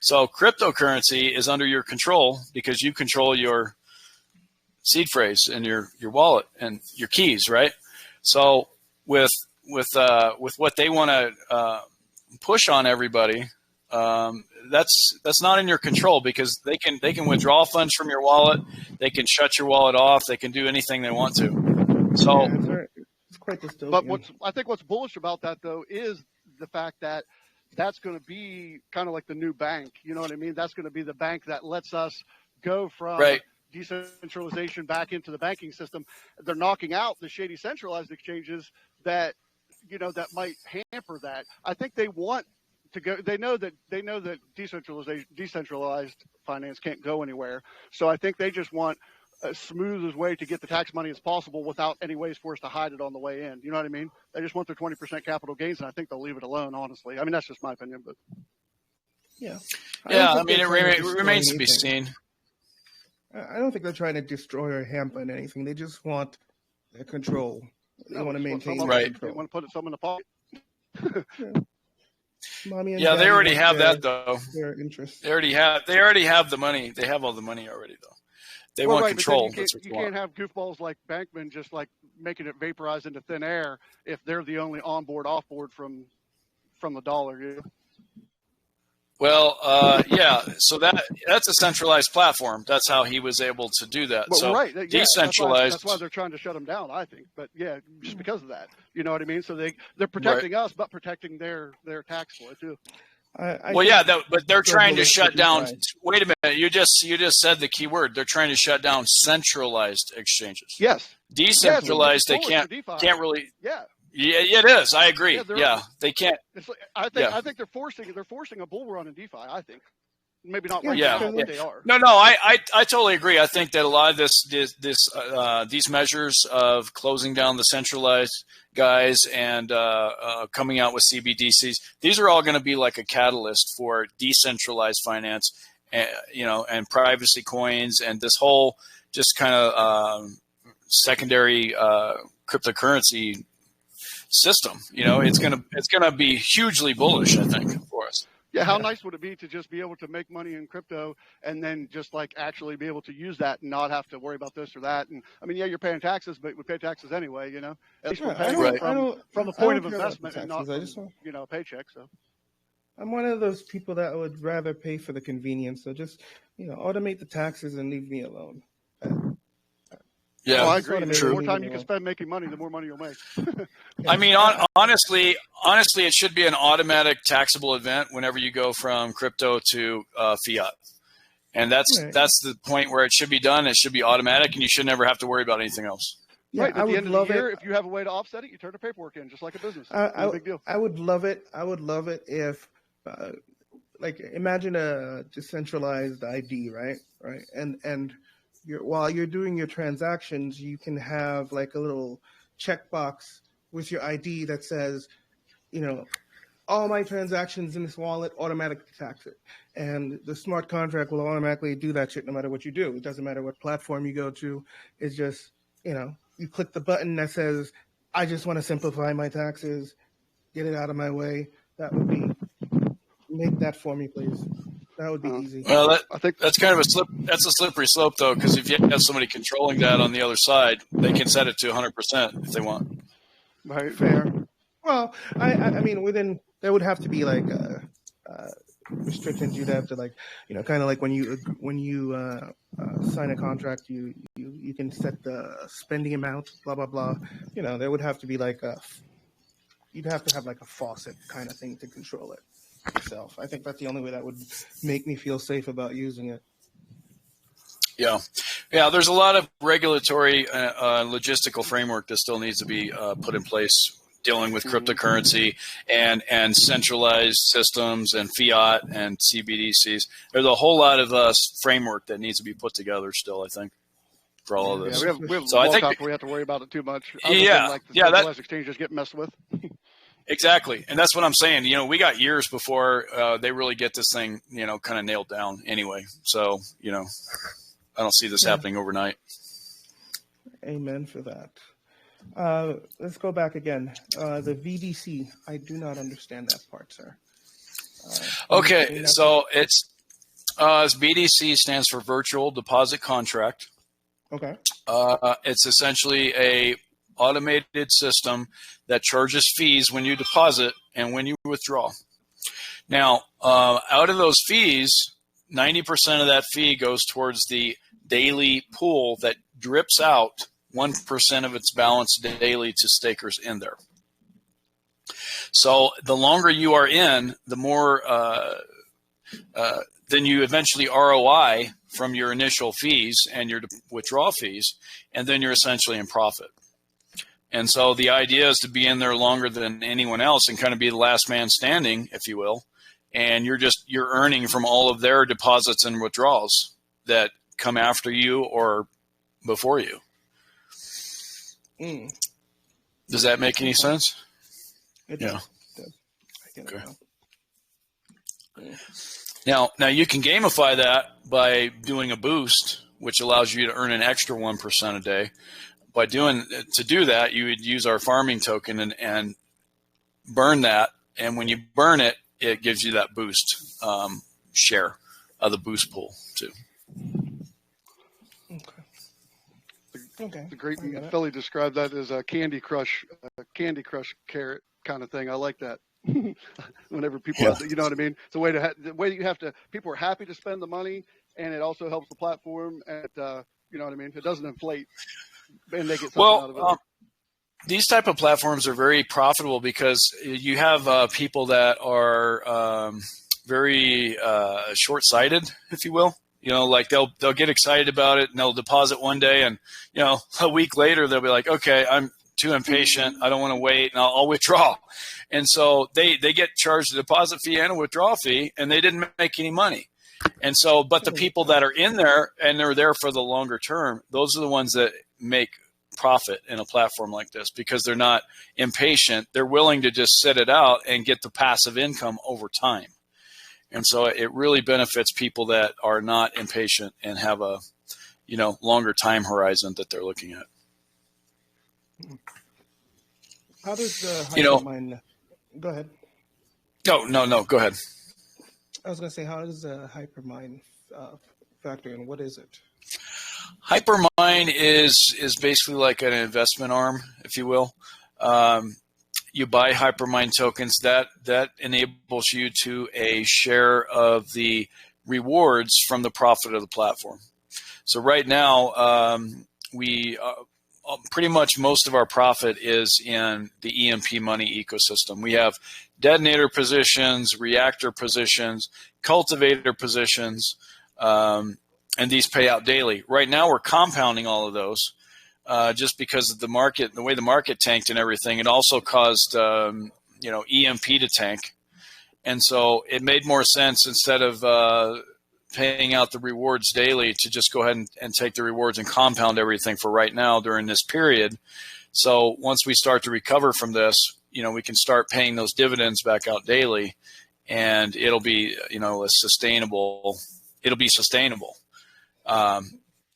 So cryptocurrency is under your control because you control your seed phrase and your wallet and your keys, right? So with what they want to push on everybody, that's not in your control because they can withdraw funds from your wallet, they can shut your wallet off, they can do anything they want to. So it's quite dystopian. But I think what's bullish about that though is the fact that that's going to be kind of like the new bank. You know what I mean? That's going to be the bank that lets us go from decentralization back into the banking system. They're knocking out the shady centralized exchanges that might hamper that. I think they want to go. They know that decentralized finance can't go anywhere. So I think they just want as smooth as way to get the tax money as possible without any ways for us to hide it on the way in. You know what I mean? They just want their 20% capital gains, and I think they'll leave it alone, honestly. I mean, that's just my opinion, but yeah. I mean, it remains to be seen. I don't think they're trying to destroy or hamper anything. They just want their control. They want to maintain their control. They want to put some in the pocket. Mommy and they already have that though. Their interest. They already have the money. They have all the money already though. They want control. You can't have goofballs like Bankman just like making it vaporize into thin air if they're the only onboard offboard from the dollar. You know? Well, so that's a centralized platform. That's how he was able to do that. Well, so decentralized. That's why they're trying to shut him down, I think. But yeah, just because of that, you know what I mean. So they're protecting us, but protecting their tax flow too. But they're trying to shut down. Wait a minute, you just said the key word. They're trying to shut down centralized exchanges. Yes. Decentralized, they can't really. Yeah. Yeah, it is. I agree. Yeah, they can't. I think they're forcing a bull run in DeFi. I think maybe not right now, but they are. No, I totally agree. I think that a lot of these measures of closing down the centralized guys and coming out with CBDCs, these are all going to be like a catalyst for decentralized finance, and privacy coins and this whole just kind of secondary cryptocurrency system. It's gonna be hugely bullish, I think, for us. Yeah, how nice would it be to just be able to make money in crypto and then just like actually be able to use that and not have to worry about this or that? And I mean, yeah, you're paying taxes, but we pay taxes anyway. At least we're paying from the point of investment and not from, a paycheck. So I'm one of those people that would rather pay for the convenience. So just automate the taxes and leave me alone. Yeah, I agree. The more time you can spend making money, the more money you'll make. I mean, honestly, it should be an automatic taxable event whenever you go from crypto to fiat. And that's the point where it should be done. It should be automatic, and you should never have to worry about anything else. Yeah, right. At the end of the year, if you have a way to offset it, you turn the paperwork in, just like a business. No big deal. I would love it. I would love it if, like, imagine a decentralized ID, right? And while you're doing your transactions, you can have like a little checkbox with your ID that says, you know, all my transactions in this wallet automatically tax it. And the smart contract will automatically do that shit no matter what you do. It doesn't matter what platform you go to. It's just, you know, you click the button that says, I just want to simplify my taxes, get it out of my way. That would be, make that for me, please. That would be easy. Well, I think that's kind of that's a slippery slope, though, because if you have somebody controlling that on the other side, they can set it to 100% if they want. Right, fair. Well, I mean, there would have to be like restrictions. You'd have to, like, you know, kind of like when you sign a contract, you can set the spending amount, blah blah blah. You know, there would have to be like you'd have to have like a faucet kind of thing to control it yourself. I think that's the only way that would make me feel safe about using it. Yeah. There's a lot of regulatory logistical framework that still needs to be put in place, dealing with cryptocurrency and centralized systems and fiat and CBDCs. There's a whole lot of framework that needs to be put together still, I think, for all of this. Yeah, we have so I think we have to worry about it too much. Like the centralized exchanges get messed with. Exactly. And that's what I'm saying. You know, we got years before they really get this thing, you know, kind of nailed down anyway. So, you know, I don't see this happening overnight. Amen for that. Let's go back again. The VDC, I do not understand that part, sir. Okay, so it's VDC stands for Virtual Deposit Contract. Okay. It's essentially a automated system that charges fees when you deposit and when you withdraw. Now, out of those fees, 90% of that fee goes towards the daily pool that drips out 1% of its balance daily to stakers in there. So the longer you are in, the more then you eventually ROI from your initial fees and your withdrawal fees, and then you're essentially in profit. And so the idea is to be in there longer than anyone else and kind of be the last man standing, if you will. And you're earning from all of their deposits and withdrawals that come after you or before you. Does that make any sense? It does. I get it now. Now you can gamify that by doing a boost, which allows you to earn an extra 1% a day. To do that, you would use our farming token and burn that. And when you burn it, it gives you that boost share of the boost pool too. Okay. The great Philly described that as a Candy Crush carrot kind of thing. I like that. Whenever people, have to, you know what I mean? It's a way the way that you have to. People are happy to spend the money, and it also helps the platform. And you know what I mean? It doesn't inflate. And they get something out of it. These type of platforms are very profitable because you have people that are very short-sighted, if you will. You know, like they'll get excited about it and they'll deposit one day, and you know, a week later they'll be like, okay, I'm too impatient. I don't want to wait, and I'll withdraw. And so they get charged a deposit fee and a withdrawal fee, and they didn't make any money. And so, but the people that are in there and they're there for the longer term, those are the ones that make profit in a platform like this because they're not impatient. They're willing to just sit it out and get the passive income over time. And so it really benefits people that are not impatient and have a, you know, longer time horizon that they're looking at. How does the hypermine, go ahead. No, go ahead. I was going to say, how does the hypermine factor in? What is it? Hypermine is basically like an investment arm, if you will. You buy Hypermine tokens that enables you to a share of the rewards from the profit of the platform. So right now, we pretty much most of our profit is in the EMP money ecosystem. We have detonator positions, reactor positions, cultivator positions, and these pay out daily. Right now, we're compounding all of those just because of the market, the way the market tanked and everything. It also caused EMP to tank, and so it made more sense instead of paying out the rewards daily to just go ahead and take the rewards and compound everything for right now during this period. So once we start to recover from this, we can start paying those dividends back out daily, and it'll be, sustainable. It'll be sustainable.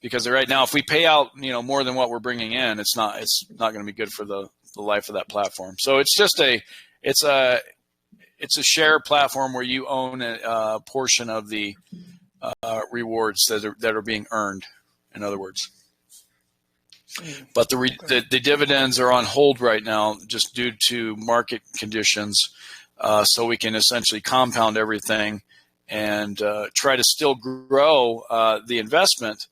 Because right now, if we pay out, more than what we're bringing in, it's not going to be good for the life of that platform. So it's just it's a share platform where you own a portion of the rewards that are being earned, in other words. But the dividends are on hold right now just due to market conditions, so we can essentially compound everything and try to still grow the investment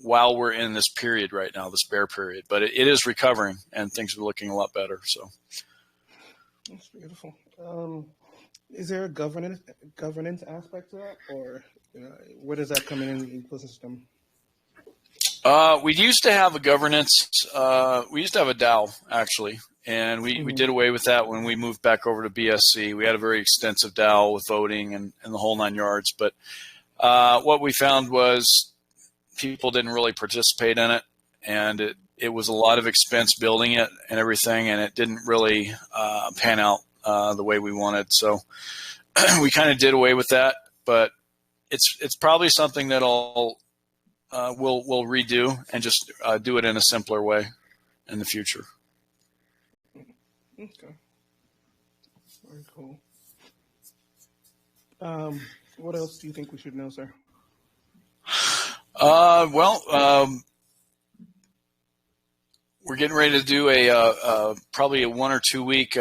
while we're in this period right now, this bear period. But it is recovering, and things are looking a lot better. So that's beautiful. Is there a governance aspect to that, or where does that come in the ecosystem? We used to have a governance. We used to have a DAO, actually, and we did away with that when we moved back over to BSC. We had a very extensive DAO with voting and the whole 9 yards. But what we found was people didn't really participate in it, and it was a lot of expense building it and everything, and it didn't really pan out the way we wanted. So we kind of did away with that, but it's probably something that'll we'll redo and just do it in a simpler way in the future. Okay. Very cool. What else do you think we should know, sir? We're getting ready to do probably a 1 or 2 week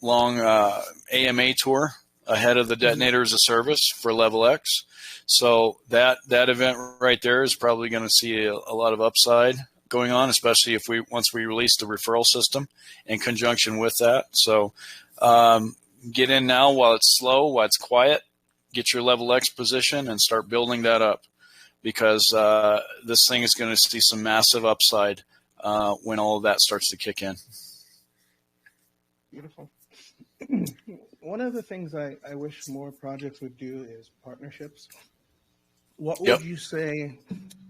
long AMA tour ahead of the Detonator as a Service for Levelx. So that event right there is probably going to see a lot of upside going on, especially once we release the referral system in conjunction with that. So get in now while it's slow, while it's quiet, get your Levelx position and start building that up, because this thing is going to see some massive upside when all of that starts to kick in. Beautiful. One of the things I wish more projects would do is partnerships. What would you say?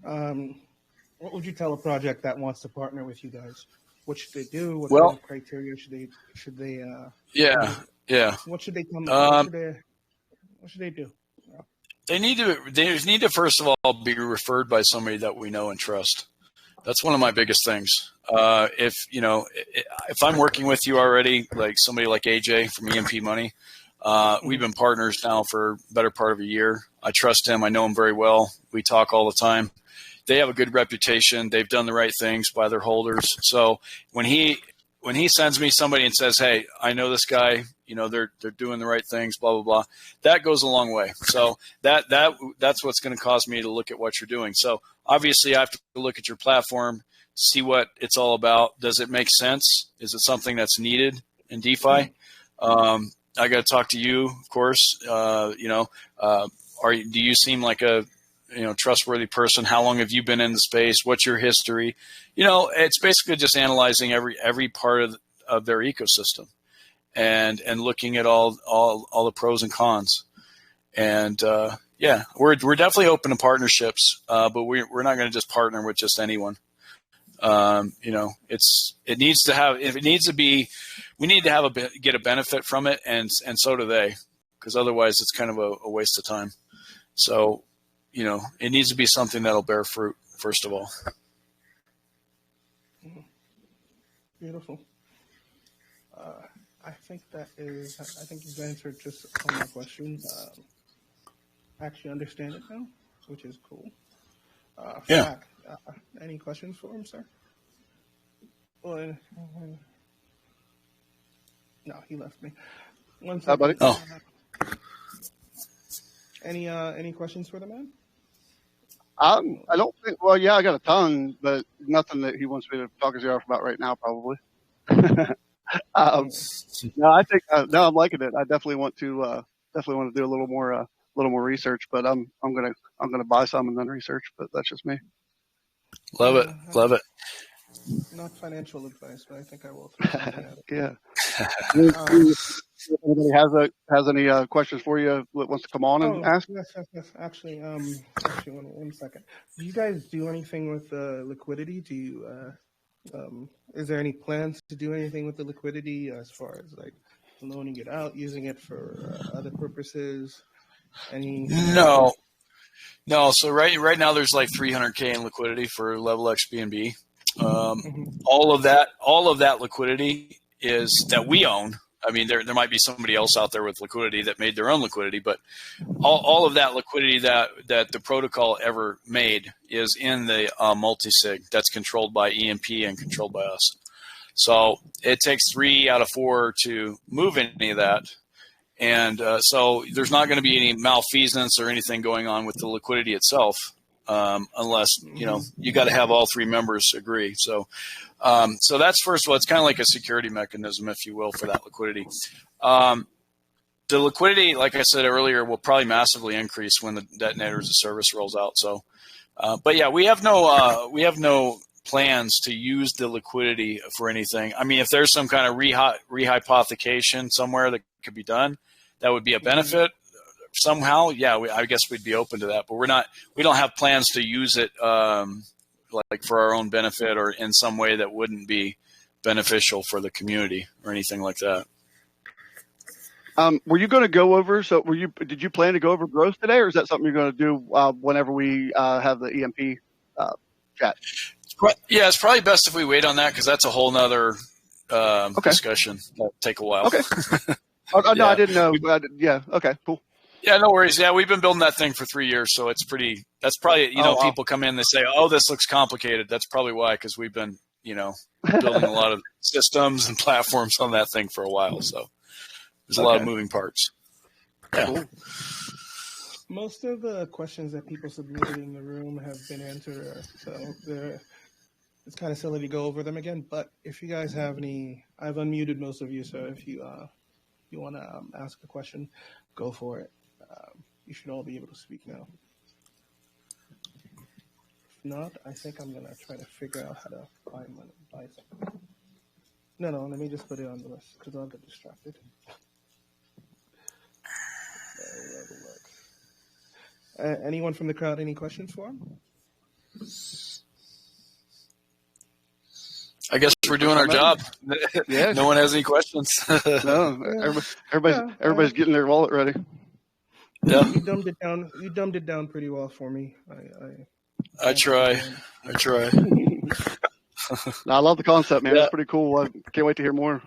What would you tell a project that wants to partner with you guys? What should they do? What kind of criteria should they? What should they come? What should they do? They need to first of all be referred by somebody that we know and trust. That's one of my biggest things. If I'm working with you already, like somebody like AJ from EMP Money, we've been partners now for the better part of a year. I trust him. I know him very well. We talk all the time. They have a good reputation. They've done the right things by their holders. So when he sends me somebody and says, "Hey, I know this guy. They're doing the right things," blah blah blah, that goes a long way. So that's what's going to cause me to look at what you're doing. So obviously, I have to look at your platform, see what it's all about. Does it make sense? Is it something that's needed in DeFi? I got to talk to you, of course. Do you seem like a trustworthy person? How long have you been in the space? What's your history? It's basically just analyzing every part of their ecosystem and looking at all the pros and cons. And we're definitely open to partnerships, but we're not going to just partner with just anyone. We need to get a benefit from it, and so do they, because otherwise it's kind of a waste of time. So, it needs to be something that'll bear fruit, first of all. Beautiful. I think you've answered just all my questions. I actually understand it now, which is cool. Any questions for him, sir? Well, no, he left me. One second. Buddy? Oh. Any questions for the man? I don't think. Well, yeah, I got a ton, but nothing that he wants me to talk his ear off about right now, probably. No, I think no, I'm liking it. I definitely want to do a little more little more research. But I'm gonna buy some and then research. But that's just me. Love it. Love it. Not financial advice, but I think I will throw something at it. Yeah. If anybody has any questions for you, wants to come on and ask? Yes. Actually, one second. Do you guys do anything with liquidity? Do you? Is there any plans to do anything with the liquidity as far as like loaning it out, using it for other purposes? No. So right now there's like 300K in liquidity for Levelx BNB. All of that liquidity is that we own. I mean, there might be somebody else out there with liquidity that made their own liquidity, but all of that liquidity that the protocol ever made is in the multisig that's controlled by EMP and controlled by us. So it takes 3 out of 4 to move any of that. And so there's not going to be any malfeasance or anything going on with the liquidity itself, unless, you got to have all 3 members agree. So that's, first of all, it's kind of like a security mechanism, if you will, for that liquidity. The liquidity, like I said earlier, will probably massively increase when the detonator as a service rolls out. So, but yeah, we have no plans to use the liquidity for anything. I mean, if there's some kind of rehypothecation somewhere that could be done, that would be a benefit somehow. Yeah, I guess we'd be open to that, but we don't have plans to use it like for our own benefit or in some way that wouldn't be beneficial for the community or anything like that. Were you going to go over? Did you plan to go over growth today, or is that something you're going to do whenever we have the EMP chat? Yeah, it's probably best if we wait on that because that's a whole nother discussion. That'll take a while. Okay. No, yeah. I didn't know. Yeah. Okay. Cool. Yeah, no worries. Yeah, we've been building that thing for 3 years, so that's probably, people come in, they say, oh, this looks complicated. That's probably why, because we've been, building a lot of systems and platforms on that thing for a while. So there's a lot of moving parts. Yeah. Cool. Most of the questions that people submitted in the room have been answered, so it's kind of silly to go over them again. But if you guys have any, I've unmuted most of you, so if you want to ask a question, go for it. You should all be able to speak now. If not, I think I'm going to try to figure out how to buy something. No, let me just put it on the list because I'll get distracted. Anyone from the crowd, any questions for him? I guess we're doing our job. Yeah. No one has any questions. No, everybody's getting their wallet ready. Yeah. You dumbed it down pretty well for me. I try. No, I love the concept, man. It's pretty cool. I can't wait to hear more.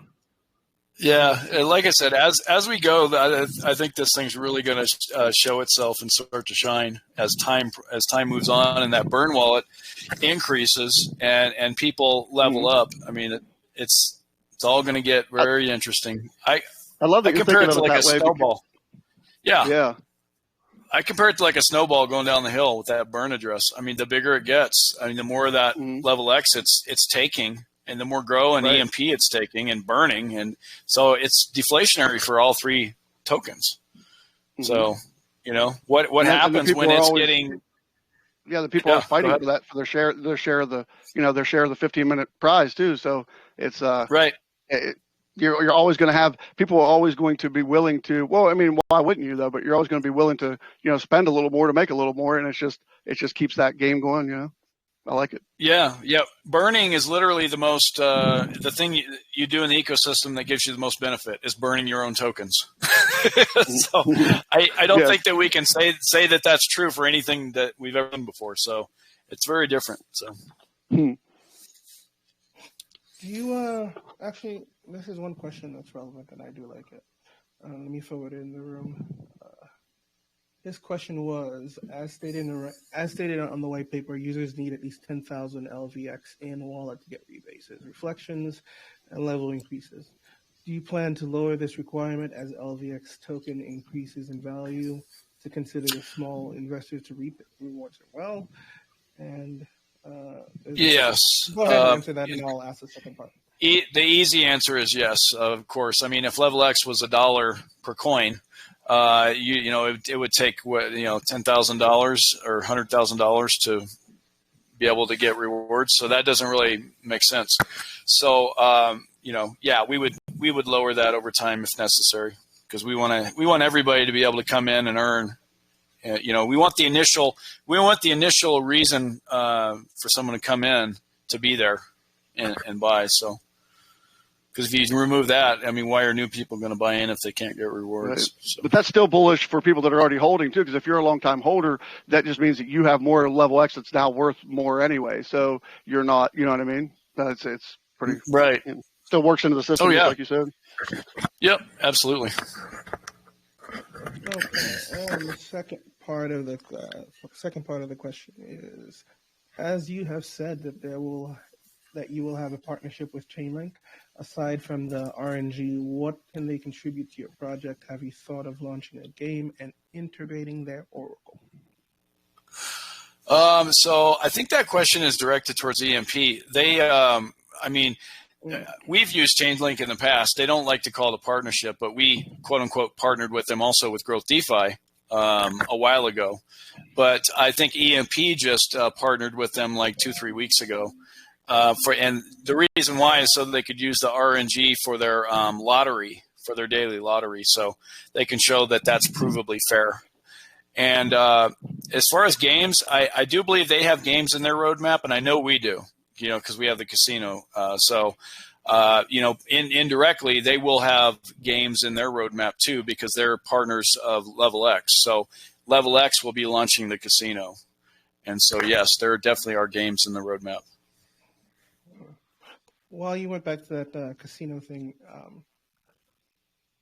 Yeah, like I said, as we go, I think this thing's really going to show itself and start to shine as time moves on, and that burn wallet increases and people level up. I mean, it's all going to get very interesting. I love that I you're compare it thinking to of like it a that way. snowball. Yeah. I compare it to like a snowball going down the hill with that burn address. I mean, the bigger it gets, the more of that level X it's taking. And the more grow and EMP it's taking and burning. And so it's deflationary for all 3 tokens. So, what happens when it's getting. Yeah, the people are fighting for that, for their share of the, their share of the 15-minute prize too. So it's, right. You're always going to have, people are always going to be willing to, well, I mean, why wouldn't you though? But you're always going to be willing to, spend a little more to make a little more. And it just keeps that game going, I like it. Yeah. Burning is literally the most the thing you do in the ecosystem that gives you the most benefit is burning your own tokens. So I don't think that we can say that that's true for anything that we've ever done before. So it's very different. So do you actually? This is one question that's relevant, and I do like it. Let me forward it in the room. This question was, as stated on the white paper, users need at least 10,000 LVX in wallet to get rebases, reflections, and level increases. Do you plan to lower this requirement as LVX token increases in value to consider the small investors to reap rewards as well? And yes. Go ahead and answer that, and I'll ask the second part. The easy answer is yes, of course. I mean, if LevelX was $1 per coin, it would take $10,000 or $100,000 to be able to get rewards. So that doesn't really make sense. So we would lower that over time if necessary, because we want everybody to be able to come in and earn. We want the initial reason for someone to come in to be there and buy. So, because if you remove that, I mean, why are new people going to buy in if they can't get rewards? Right. So. But that's still bullish for people that are already holding too, because if you're a long time holder, that just means that you have more LevelX that's now worth more anyway. So you're not, you know what I mean? It's pretty right. Still works into the system, just like you said. Yep, absolutely. Okay, and the second part of the question is, as you have said that you will have a partnership with Chainlink. Aside from the RNG, what can they contribute to your project? Have you thought of launching a game and integrating their Oracle? So I think that question is directed towards EMP. We've used Chainlink in the past. They don't like to call it a partnership, but we, quote unquote, partnered with them also with Growth DeFi a while ago. But I think EMP just partnered with them like 2-3 weeks ago. And the reason why is so that they could use the RNG for their lottery, for their daily lottery. So they can show that that's provably fair. And as far as games, I do believe they have games in their roadmap, and I know we do, because we have the casino. Indirectly, they will have games in their roadmap too, because they're partners of LevelX. So Levelx will be launching the casino. And so, yes, there definitely are games in the roadmap. While you went back to that casino thing,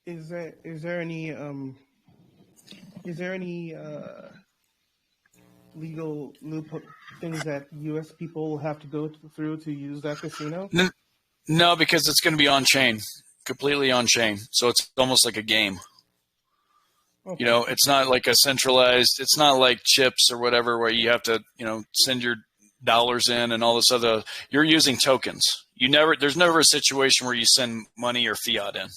is there any legal loophole things that U.S. people will have to go through to use that casino? No, because it's going to be on chain, completely on chain. So it's almost like a game. Okay. It's not like a centralized. It's not like chips or whatever where you have to send your dollars in and all this other. You're using tokens. There's never a situation where you send money or fiat in.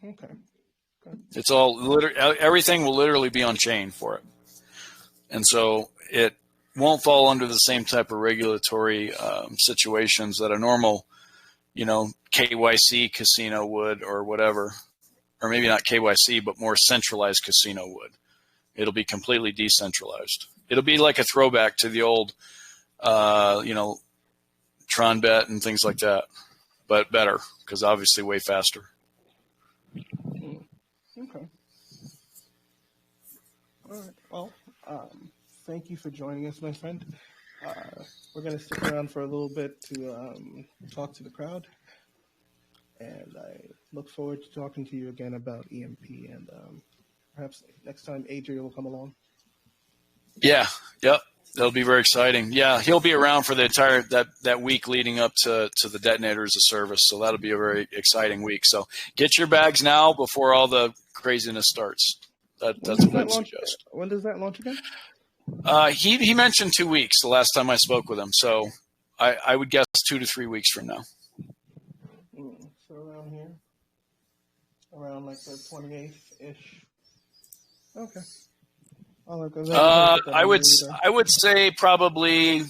Okay. It's everything will literally be on chain for it. And so it won't fall under the same type of regulatory situations that a normal, KYC casino would or whatever, or maybe not KYC, but more centralized casino would. It'll be completely decentralized. It'll be like a throwback to the old, TronBet and things like that, but better because obviously way faster. Okay. All right. Well, thank you for joining us, my friend. We're going to stick around for a little bit to talk to the crowd, and I look forward to talking to you again about EMP, and perhaps next time Adrian will come along. Yeah. Yep. That'll be very exciting. Yeah, he'll be around for the entire that week leading up to the detonator as a service. So that'll be a very exciting week. So get your bags now before all the craziness starts. That's what I'd suggest. When does that launch again? He mentioned 2 weeks the last time I spoke with him. So I would guess 2 to 3 weeks from now. So around here, around like the 28th-ish. Okay. I would say probably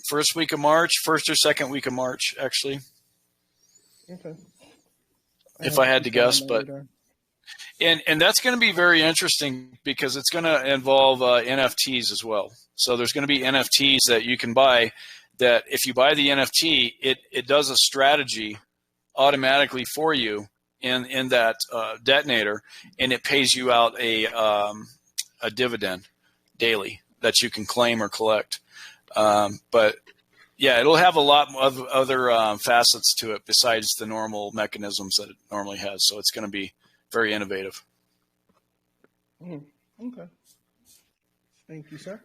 first week of March, first or second week of March, actually. Okay. If I had to guess, but and that's going to be very interesting because it's going to involve NFTs as well. So there's going to be NFTs that you can buy. That if you buy the NFT, it does a strategy automatically for you in that detonator, and it pays you out a dividend daily that you can claim or collect. But yeah, it'll have a lot of other facets to it besides the normal mechanisms that it normally has. So it's going to be very innovative. Okay. Thank you, sir.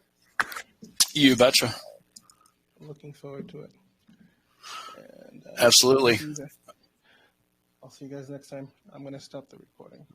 You betcha. Looking forward to it. And, absolutely. I'll see you guys next time. I'm going to stop the recording.